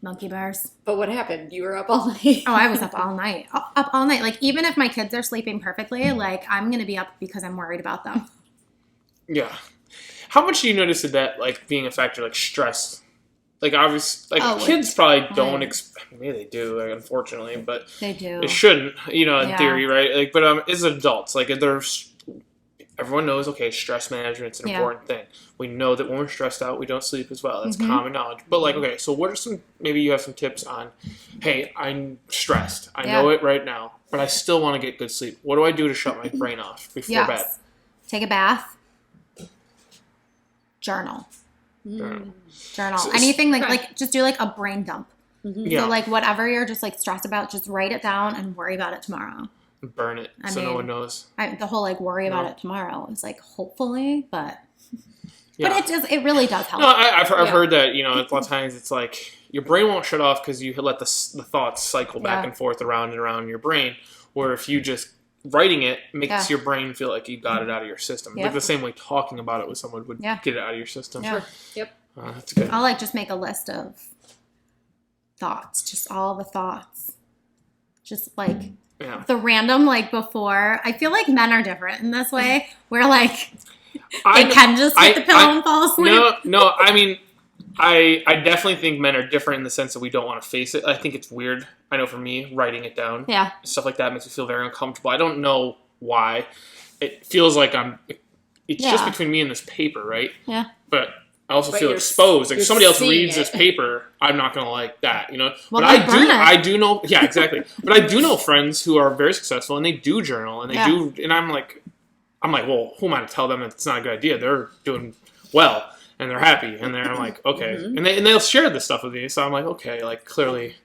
Monkey bars. But what happened? You were up all night. Oh, I was up all night. Up all night. Like, even if my kids are sleeping perfectly, like, I'm going to be up because I'm worried about them. Yeah. How much do you notice that, like, being a factor, like, stress? Like, obviously, like, kids probably don't, maybe they do, like, unfortunately, but they do. They shouldn't, you know, in theory, right? Like, but as adults, like, everyone knows, okay, stress management's an important thing. We know that when we're stressed out, we don't sleep as well. That's common knowledge. But, like, okay, so what are some, maybe you have some tips on, hey, I'm stressed. I know it right now, but I still want to get good sleep. What do I do to shut my brain off before bed? Take a bath. Journal. So, anything like just do like a brain dump. So like whatever you're just like stressed about, just write it down and worry about it tomorrow. Burn it so no one knows. The whole like worry about it tomorrow is like hopefully, but it really does help. No, I've heard that, you know, a lot of times it's like your brain won't shut off because you let the thoughts cycle back and forth around and around in your brain. Where if you just writing it makes your brain feel like you got it out of your system. Like the same way talking about it with someone would get it out of your system. Yeah. Yep. That's good. I'll like just make a list of thoughts, just all the thoughts. Just like the random, like before. I feel like men are different in this way. Where like they can just hit the pillow and fall asleep. No. I mean, I definitely think men are different in the sense that we don't want to face it. I think it's weird. I know for me, writing it down, stuff like that makes me feel very uncomfortable. I don't know why. It feels like it's just between me and this paper, right? Yeah. But I also feel exposed. Like if somebody else reads this paper, I'm not going to like that, you know? Well, but I do know, exactly. But I do know friends who are very successful and they do journal and they do, and I'm like, well, who am I to tell them it's not a good idea? They're doing well and they're happy and I'm like, okay. And they'll share this stuff with me. So I'm like, okay, like clearly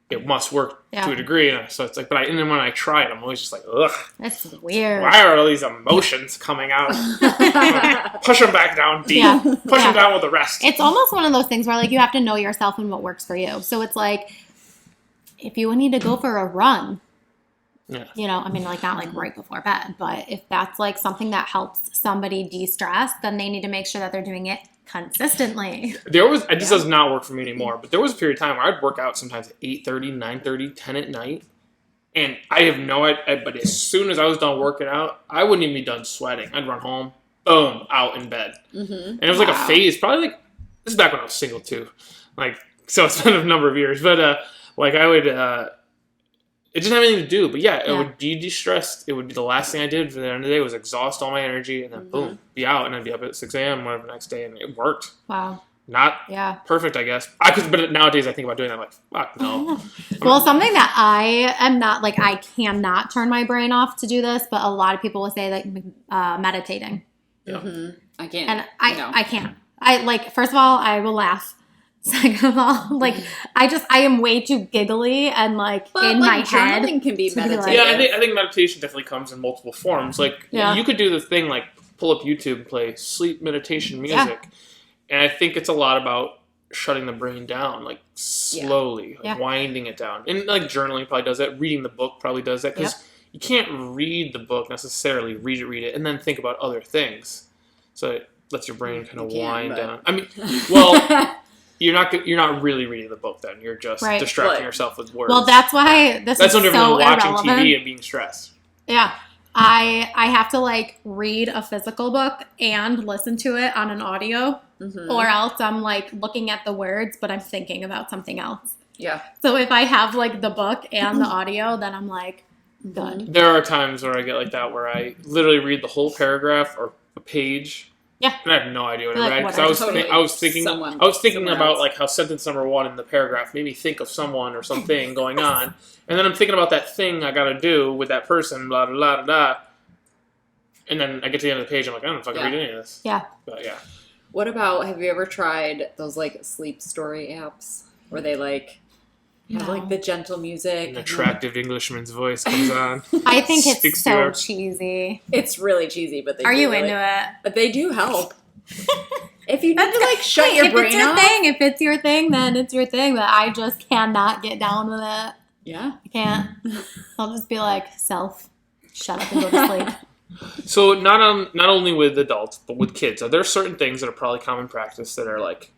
it must work to a degree. And so it's like, and then when I try it, I'm always just like, ugh. That's weird. Why are all these emotions coming out? Push them back down deep. Push them down with the rest. It's almost one of those things where like you have to know yourself and what works for you. So it's like, if you need to go for a run, you know, I mean, like not like right before bed, but if that's like something that helps somebody de-stress, then they need to make sure that they're doing it consistently. This does not work for me anymore, but there was a period of time where I'd work out sometimes at 8:30, 9:30, 10 at night, and I have no idea, but as soon as I was done working out, I wouldn't even be done sweating. I'd run home, boom, out in bed. And it was like a phase, probably like, this is back when I was single too, like, so it's been a number of years, but like I would, it didn't have anything to do, but it would be de-stressed. It would be the last thing I did for the end of the day was exhaust all my energy and then boom, be out, and I'd be up at 6 a.m. whatever the next day, and it worked. Wow. Not perfect, I guess. But nowadays I think about doing that, I'm like, fuck no. Well, something that I am not, like I cannot turn my brain off to do this, but a lot of people will say like meditating. Yeah. I can't. And I can't. I like, first of all, I will laugh. Second of all, like I am way too giggly and like in my head. Journaling can be meditative. Yeah, I think meditation definitely comes in multiple forms. Like you could do the thing like pull up YouTube and play sleep meditation music, and I think it's a lot about shutting the brain down, like slowly, like winding it down. And like journaling probably does that. Reading the book probably does that because you can't read the book necessarily, read it, and then think about other things. So it lets your brain kind of wind down. I mean, well. You're not really reading the book then. You're just distracting yourself with words. Well, that's why that's no different than watching irrelevant. TV and being stressed. Yeah. I have to like read a physical book and listen to it on an audio or else I'm like looking at the words but I'm thinking about something else. Yeah. So if I have like the book and the audio, then I'm like good. There are times where I get like that where I literally read the whole paragraph or a page Yeah. And I have no idea what I read, because I was thinking about like how sentence number 1 in the paragraph made me think of someone or something going on, and then I'm thinking about that thing I got to do with that person, blah, blah, blah, blah, and then I get to the end of the page, I'm like, I don't know if I can read any of this. Yeah. But yeah. What about, have you ever tried those like sleep story apps where they like have like the gentle music? An attractive Englishman's voice comes on. I think it's so cheesy. It's really cheesy, but are you into it? But they do help. If you need to like shut your brain off. If it's your thing, then it's your thing. But I just cannot get down with it. Yeah. I can't. I'll just be like, shut up and go to sleep. So not only with adults, but with kids, are there certain things that are probably common practice that are like,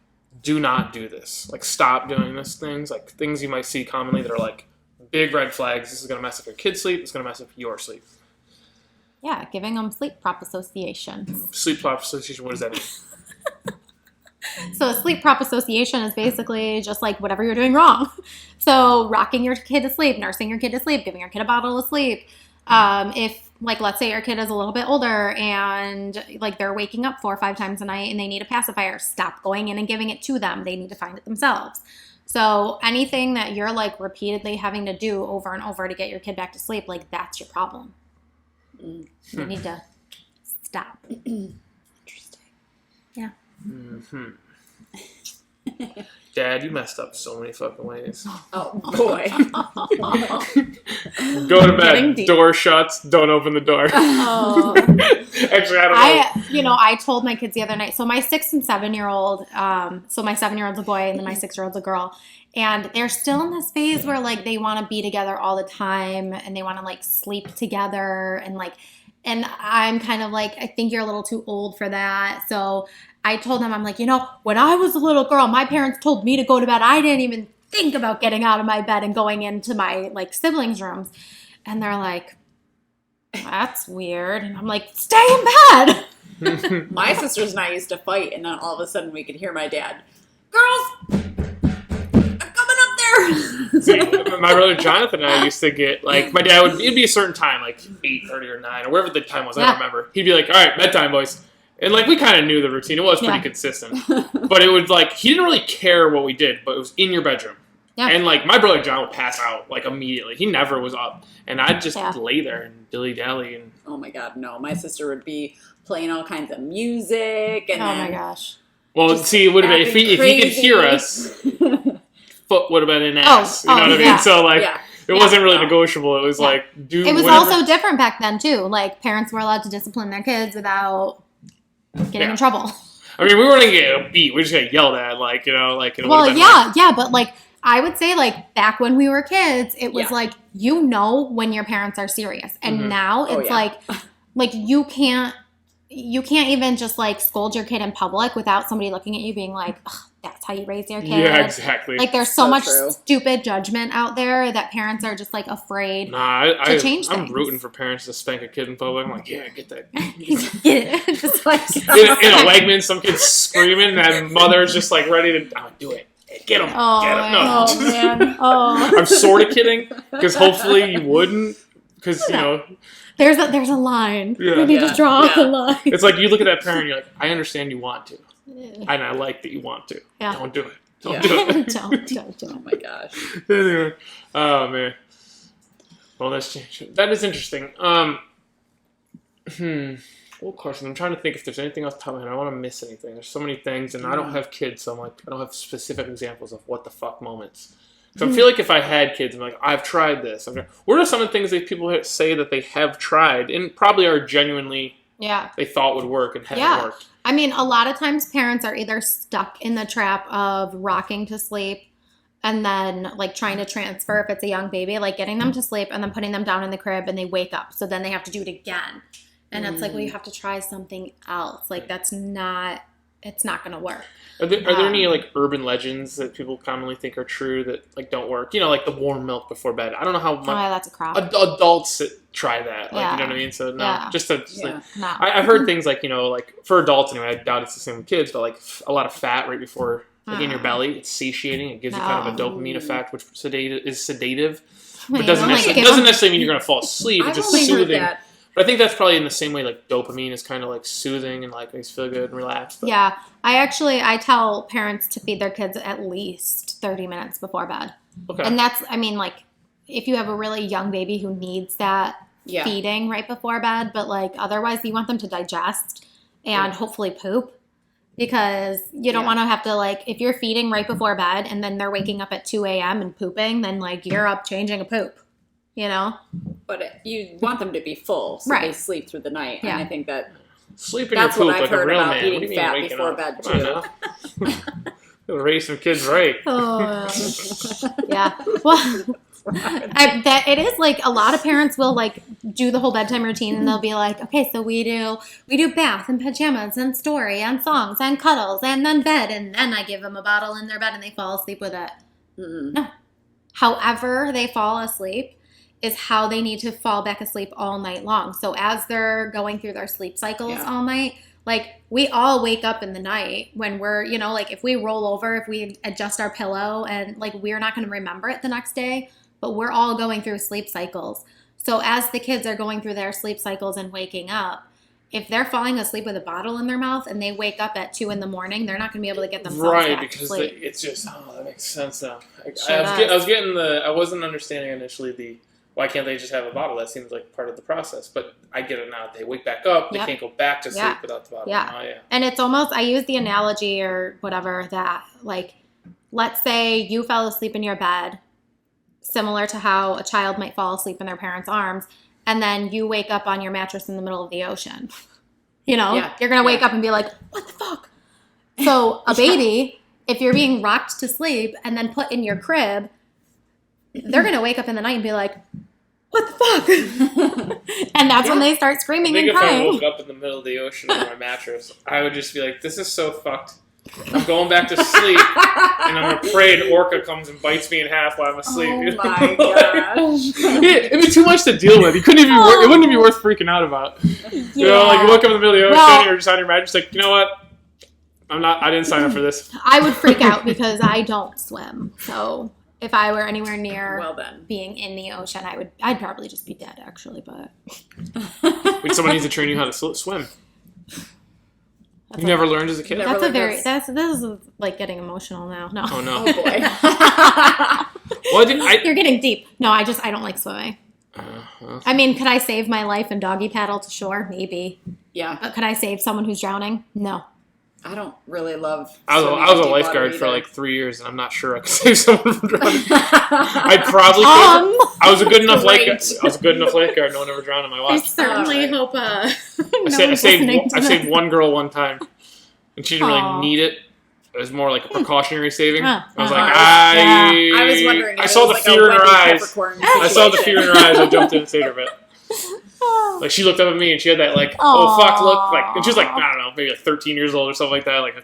do not do this? Like, stop doing these things. Like, things you might see commonly that are like big red flags. This is going to mess up your kid's sleep. It's going to mess up your sleep. Yeah, giving them sleep prop association. Sleep prop association, what does that mean? So a sleep prop association is basically just like whatever you're doing wrong. So rocking your kid to sleep, nursing your kid to sleep, giving your kid a bottle to sleep. If, like, let's say your kid is a little bit older and, like, they're waking up 4 or 5 times a night and they need a pacifier, stop going in and giving it to them. They need to find it themselves. So anything that you're, like, repeatedly having to do over and over to get your kid back to sleep, like, that's your problem. You need to stop. Interesting. Yeah. Mm-hmm. Dad, you messed up so many fucking ways. Oh, boy. Go to bed. Door shuts. Don't open the door. Oh. Actually, I don't know. I told my kids the other night. So my 6 and 7-year-old, so my 7-year-old's a boy and then my 6-year-old's a girl. And they're still in this phase where, like, they want to be together all the time and they want to, like, sleep together and, like, and I'm kind of like, I think you're a little too old for that. So I told them, I'm like, when I was a little girl, my parents told me to go to bed. I didn't even think about getting out of my bed and going into my, like, siblings' rooms. And they're like, that's weird. And I'm like, stay in bed. My sisters and I used to fight, and then all of a sudden we could hear my dad, girls, I'm coming up there. See, my brother Jonathan and I used to get, like, my dad it'd be a certain time, like 8:30 or 9 or wherever the time was, I don't remember. He'd be like, all right, bedtime, boys. And, like, we kind of knew the routine. It was pretty consistent. But it was, like, he didn't really care what we did, but it was in your bedroom. Yeah. And, like, my brother John would pass out, like, immediately. He never was up. And I'd just lay there and dilly-dally. And oh, my God, no. My sister would be playing all kinds of music. And my gosh. Well, see, it would have been, if he could hear us, foot would have been in ass. You know what I mean? So, like, it wasn't really negotiable. It was, like, do It was whatever. also different back then, too. Like, parents were allowed to discipline their kids without getting in trouble. I mean, we weren't going to get beat. We just got yelled at, like, like... Well, yeah, but, like, I would say, like, back when we were kids, it was like, when your parents are serious. And now it's like you can't even just, like, scold your kid in public without somebody looking at you being like, that's how you raise your kid. Yeah, exactly. Like, there's so much stupid judgment out there that parents are just, like, afraid to change things. I'm rooting for parents to spank a kid in public. I'm like, yeah, get that. Get it. Just like... in a Wegmans, some kid's screaming, and that mother's just, like, ready to do it. Get him. Oh, get him. No. Oh, man. Oh. I'm sort of kidding, because hopefully you wouldn't, because, There's a line. Yeah. You need to draw a line. It's like you look at that parent and you're like, I understand you want to. And I like that you want to. Yeah. Don't do it. Don't do it. Don't. Oh my gosh. Anyway. Oh man. Well, that is interesting. What question? I'm trying to think if there's anything else coming. I don't want to miss anything. There's so many things, and I don't have kids, so I'm like, I don't have specific examples of what the fuck moments. So I feel like if I had kids, I'm like, I've tried this. What are some of the things that people say that they have tried and probably are genuinely they thought would work and haven't worked? I mean, a lot of times parents are either stuck in the trap of rocking to sleep and then, like, trying to transfer if it's a young baby, like getting them to sleep and then putting them down in the crib and they wake up. So then they have to do it again. And it's like, well, you have to try something else. Like, it's not going to work. Are there any, like, urban legends that people commonly think are true that, like, don't work? Like the warm milk before bed. I don't know how much... Oh, that's a crap. Adults try that. Like, you know what I mean? So, no. I've heard things like, like, for adults anyway, I doubt it's the same with kids, but, like, a lot of fat right before, like, in your belly. It's satiating. It gives you kind of a dopamine effect, which is sedative. But doesn't necessarily mean you're going to fall asleep. It's just soothing. But I think that's probably in the same way like dopamine is kind of like soothing and like makes you feel good and relaxed. But. Yeah. I tell parents to feed their kids at least 30 minutes before bed. Okay. And that's, I mean, like, if you have a really young baby who needs that feeding right before bed, but like otherwise you want them to digest and hopefully poop. Because you don't want to have to, like, if you're feeding right before bed and then they're waking up at 2 a.m. and pooping, then, like, you're up changing a poop, you know? But you want them to be full so they sleep through the night. Yeah. And I think that sleep in your poop like a real man. Eating fat before bed, too. You'll raise some kids right. Yeah. Well, it is like a lot of parents will like do the whole bedtime routine and they'll be like, okay, so we do bath and pajamas and story and songs and cuddles and then bed, and then I give them a bottle in their bed and they fall asleep with it. No. However they fall asleep is how they need to fall back asleep all night long. So as they're going through their sleep cycles all night, like we all wake up in the night when we're, you know, like if we roll over, if we adjust our pillow and like we're not going to remember it the next day. But we're all going through sleep cycles. So as the kids are going through their sleep cycles and waking up, if they're falling asleep with a bottle in their mouth and they wake up at 2 a.m, they're not going to be able to get themselves back to sleep. It's just, that makes sense now. I wasn't understanding initially why can't they just have a bottle? That seems like part of the process. But I get it now. They wake back up. They can't go back to sleep without the bottle. Yeah. Oh, yeah. And it's almost, I use the analogy or whatever that, like, let's say you fell asleep in your bed, similar to how a child might fall asleep in their parents' arms, and then you wake up on your mattress in the middle of the ocean. You know? Yeah. You're going to wake up and be like, what the fuck? So a baby, if you're being rocked to sleep and then put in your crib, they're going to wake up in the night and be like, what the fuck? And that's when they start screaming and crying. If I woke up in the middle of the ocean on my mattress, I would just be like, this is so fucked. I'm going back to sleep, and I'm going to pray an orca comes and bites me in half while I'm asleep. Oh, my gosh. It'd be too much to deal with. You couldn't even it wouldn't be worth freaking out about. You know, like you woke up in the middle of the ocean, and you're just on your mattress like, you know what? I didn't sign up for this. I would freak out because I don't swim. So if I were anywhere near being in the ocean, I'd probably just be dead, actually. But someone needs to train you how to swim. You never learned as a kid? This is like getting emotional now. No. Oh, no. Oh, boy. You're getting deep. No, I don't like swimming. I mean, could I save my life and doggy paddle to shore? Maybe. Yeah. But could I save someone who's drowning? No. I don't really love I was a lifeguard for like 3 years, and I'm not sure I could save someone from drowning. I probably could. I was a good enough lifeguard. No one ever drowned in my watch. I certainly hope I saved one girl one time, and she didn't really need it. It was more like a precautionary saving. I was like, I was wondering. I saw the fear in her eyes. I saw the fear in her eyes. I jumped in and saved her a bit. Like she looked up at me and she had that like, oh fuck look, like, and she was like, I don't know, maybe like 13 years old or something like that, like a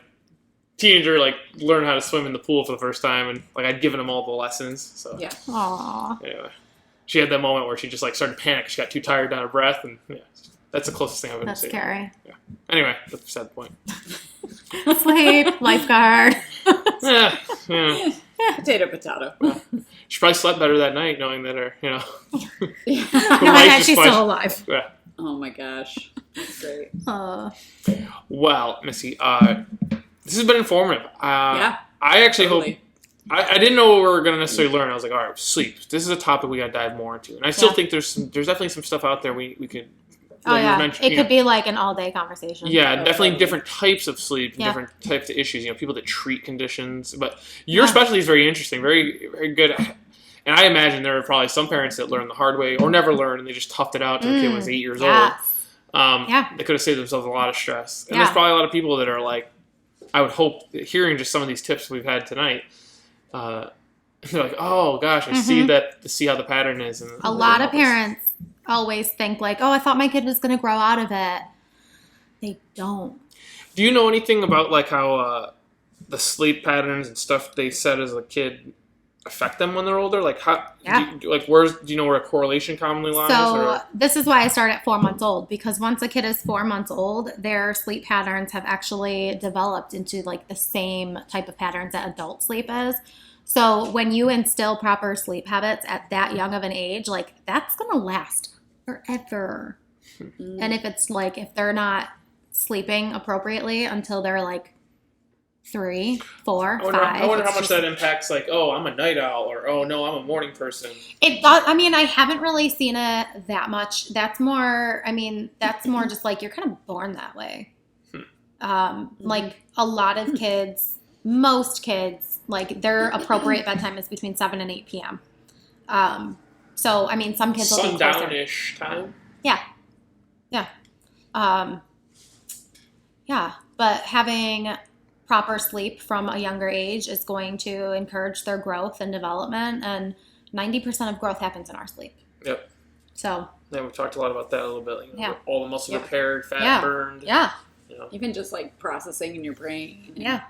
teenager, like learning how to swim in the pool for the first time, and like I'd given them all the lessons. So yeah. Aww. Anyway, she had that moment where she just like started to panic. She got too tired, down her breath, and that's the closest thing I've ever seen. That's scary. Yeah. Anyway, that's beside the point. Sleep, lifeguard. Yeah. Potato. Yeah. She probably slept better that night, knowing that her, she's still alive. Yeah. Oh my gosh, that's great. Well, Missy, this has been informative. Yeah. I actually hope. I didn't know what we were going to necessarily learn. I was like, all right, sleep. This is a topic we got to dive more into, and I still think there's definitely some stuff out there we could. It could be like an all-day conversation. Yeah, definitely different types of sleep, different types of issues. People that treat conditions. But your specialty is very interesting, very, very good. And I imagine there are probably some parents that learn the hard way or never learned, and they just toughed it out till the kid was 8 years old. They could have saved themselves a lot of stress. And there's probably a lot of people that are like, I would hope, that hearing just some of these tips we've had tonight, they're like, oh gosh, I see how the pattern is. And a lot of parents always think like, oh, I thought my kid was going to grow out of it. They don't. Do you know anything about like how the sleep patterns and stuff they said as a kid affect them when they're older? Like how? Do you know where a correlation commonly lies? So this is why I start at 4 months old, because once a kid is 4 months old, their sleep patterns have actually developed into like the same type of patterns that adult sleep is. So when you instill proper sleep habits at that young of an age, like that's going to last forever. And if they're not sleeping appropriately until they're like 3, 4, 5. I wonder how much that impacts, like, oh, I'm a night owl, or oh no, I'm a morning person. I haven't really seen it that much. That's more just like you're kind of born that way. Like a lot of kids, most kids, like their appropriate bedtime is between 7 and 8 p.m. So I mean, some kids will be closer. Sundown-ish time. Yeah. But having proper sleep from a younger age is going to encourage their growth and development, and 90% of growth happens in our sleep. Yep. So. Yeah, we've talked a lot about that a little bit. You know, all the muscle repaired, fat burned. Yeah. You know. Even just like processing in your brain. Yeah.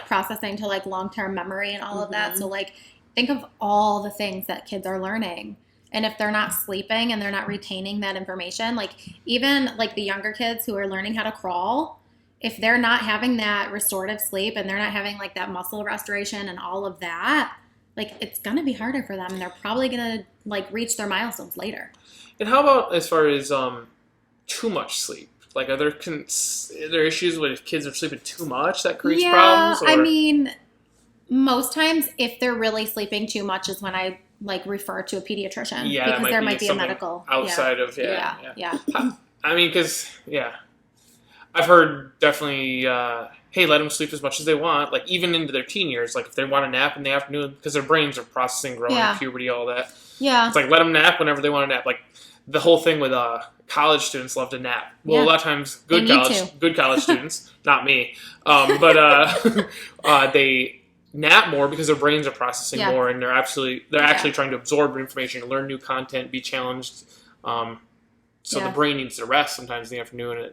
Processing to like long-term memory and all of that. So like, think of all the things that kids are learning. And if they're not sleeping and they're not retaining that information, like even like the younger kids who are learning how to crawl, if they're not having that restorative sleep and they're not having like that muscle restoration and all of that, like it's going to be harder for them. And they're probably going to like reach their milestones later. And how about as far as too much sleep? Like, are there issues with kids are sleeping too much that creates problems? Or? I mean, most times if they're really sleeping too much is when I like refer to a pediatrician. Yeah, because there might be a medical outside of I mean, because I've heard definitely. Hey, let them sleep as much as they want. Like even into their teen years, like if they want to nap in the afternoon because their brains are processing, growing, puberty, all that. Yeah, it's like let them nap whenever they want to nap. Like the whole thing with college students love to nap. Well, a lot of times good college students, not me, but they nap more because their brains are processing more, and they're actually trying to absorb information, learn new content, be challenged. So the brain needs to rest sometimes in the afternoon,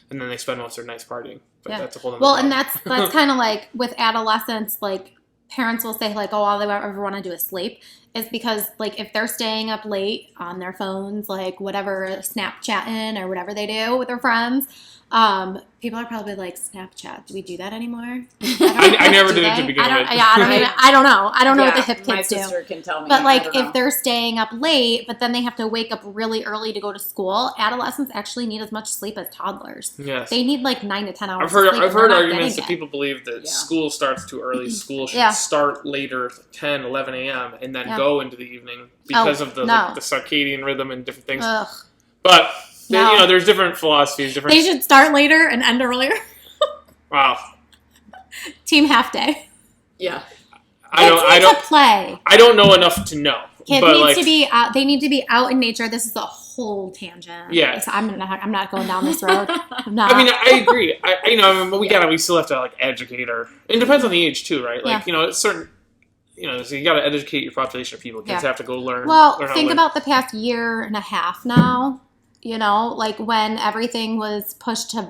and then they spend most of their nights partying. But that's a whole other problem. And that's kind of like with adolescents, like parents will say like, oh, all they ever want to do is sleep. Is because like if they're staying up late on their phones, like whatever, Snapchatting or whatever they do with their friends, people are probably like, Snapchat, do we do that anymore? I never did it to begin with. I don't know. I don't know what the hip kids my do. sister can tell me. But like if they're staying up late, but then they have to wake up really early to go to school, adolescents actually need as much sleep as toddlers. Yes. They need like 9 to 10 hours of sleep. I've heard arguments that people believe that school starts too early. School should start later, 10, 11 a.m., and then go into the evening because of the circadian rhythm and different things. Ugh. But... No. There's different philosophies. They should start later and end earlier. Wow. Team half day. Yeah. I don't play. I don't know enough to know. Kids need to be out. They need to be out in nature. This is a whole tangent. Yeah. So I'm not going down this road. I'm not. I mean, I agree. We still have to like educate her. It depends on the age too, right? Like it's certain. So you got to educate your population of people. Kids have to go learn. Well, think about the past year and a half now. Like when everything was pushed to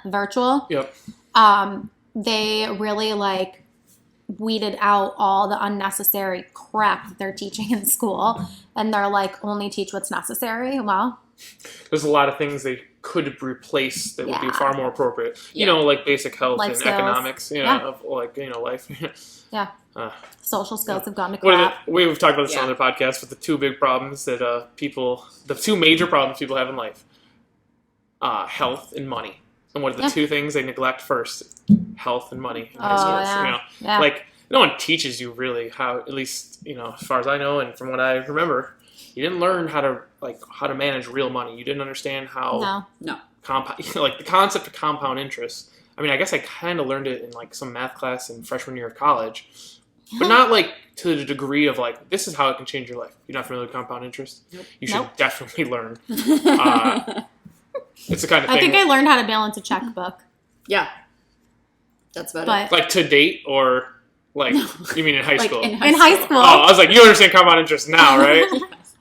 virtual. Yep. They really like weeded out all the unnecessary crap that they're teaching in school, and they're like, only teach what's necessary. Well, there's a lot of things they could replace that would be far more appropriate. Like basic health life and skills. Economics. Of life. Yeah. Social skills have gone to crap. We've talked about this on other podcasts, but the two big problems that the two major problems people have in life, health and money. And what are the two things they neglect first? Health and money in high schools. Like no one teaches you really how, at least as far as I know and from what I remember, you didn't learn how to manage real money. You didn't understand how compound, like the concept of compound interest. I mean, I guess I kind of learned it in like some math class in freshman year of college, but not like to the degree of like, this is how it can change your life. You're not familiar with compound interest? Nope. You should definitely learn. It's the kind of thing. I think I learned how to balance a checkbook. Yeah. That's better. Like to date or like, you mean in high school? In high school. Oh, I was like, you understand compound interest now, right?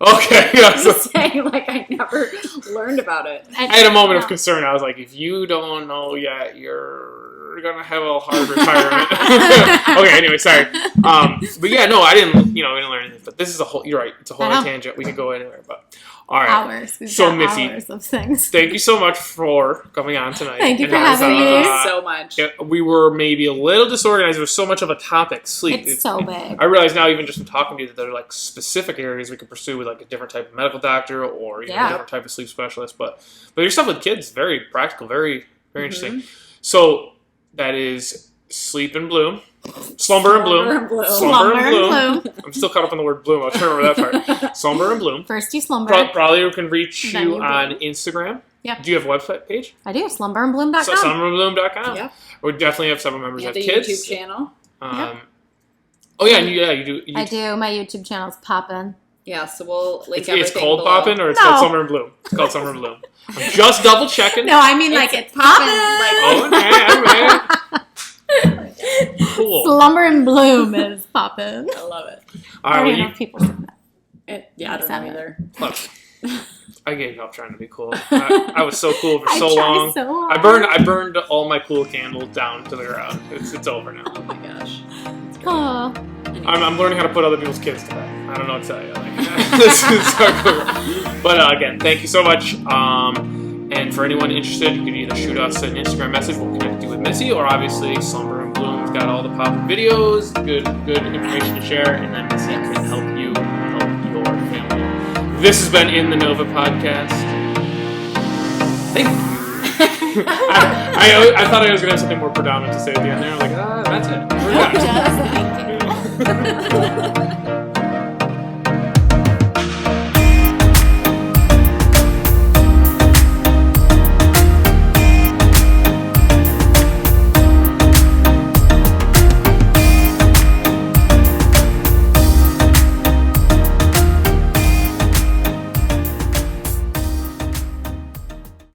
Okay. I'm just saying, like, I never learned about it. I had a moment of concern. I was like, if you don't know yet, you're going to have a hard retirement. Okay, anyway, sorry. But yeah, no, I didn't learn anything. But this is you're right. It's a whole other tangent. We could go anywhere. But All right. Hours. We've got Missy, hours of things. Thank you so much for coming on tonight. Thank you for having me. Thank you so much. We were maybe a little disorganized. There was so much of a topic, sleep. It's so big. I realize now, even just from talking to you, that there are like specific areas we could pursue with like a different type of medical doctor or a different type of sleep specialist. But your stuff with kids, very practical, very, very interesting. So that is Sleep and Bloom. Slumber and Bloom. Slumber and Bloom. I'm still caught up on the word bloom. I'll try to remember that part. Slumber and Bloom. First you slumber. Probably you can reach you on Instagram. Yep. Do you have a website page? I do. Slumberandbloom.com. So slumberandbloom.com. Yep. We definitely have several members that have kids. YouTube channel. Oh yeah, you do. I do. My YouTube channel's poppin'. Yeah, so we'll link everything It's called below. Poppin' or it's called Summer and Bloom? It's called Summer and Bloom. I'm just double checking. No, I mean like it's poppin'. Okay. Cool. Slumber and Bloom is poppin'. I love it. All right, I people say that. I don't know either. Look, I gave up trying to be cool. I was so cool for so long. So hard. I burned all my cool candles down to the ground. It's over now. Oh my gosh. Oh. I'm learning how to put other people's kids to bed. I don't know what to tell you. This is so cool. But again, thank you so much. And for anyone interested, you can either shoot us an Instagram message. We'll connect you with Missy, or obviously Slumber and Bloom's got all the pop-up videos, good information to share, and then Missy can help you help your family. This has been In the Nova podcast. Thank you. I thought I was going to have something more predominant to say at the end there. I'm like, that's it. We're done. Thank you.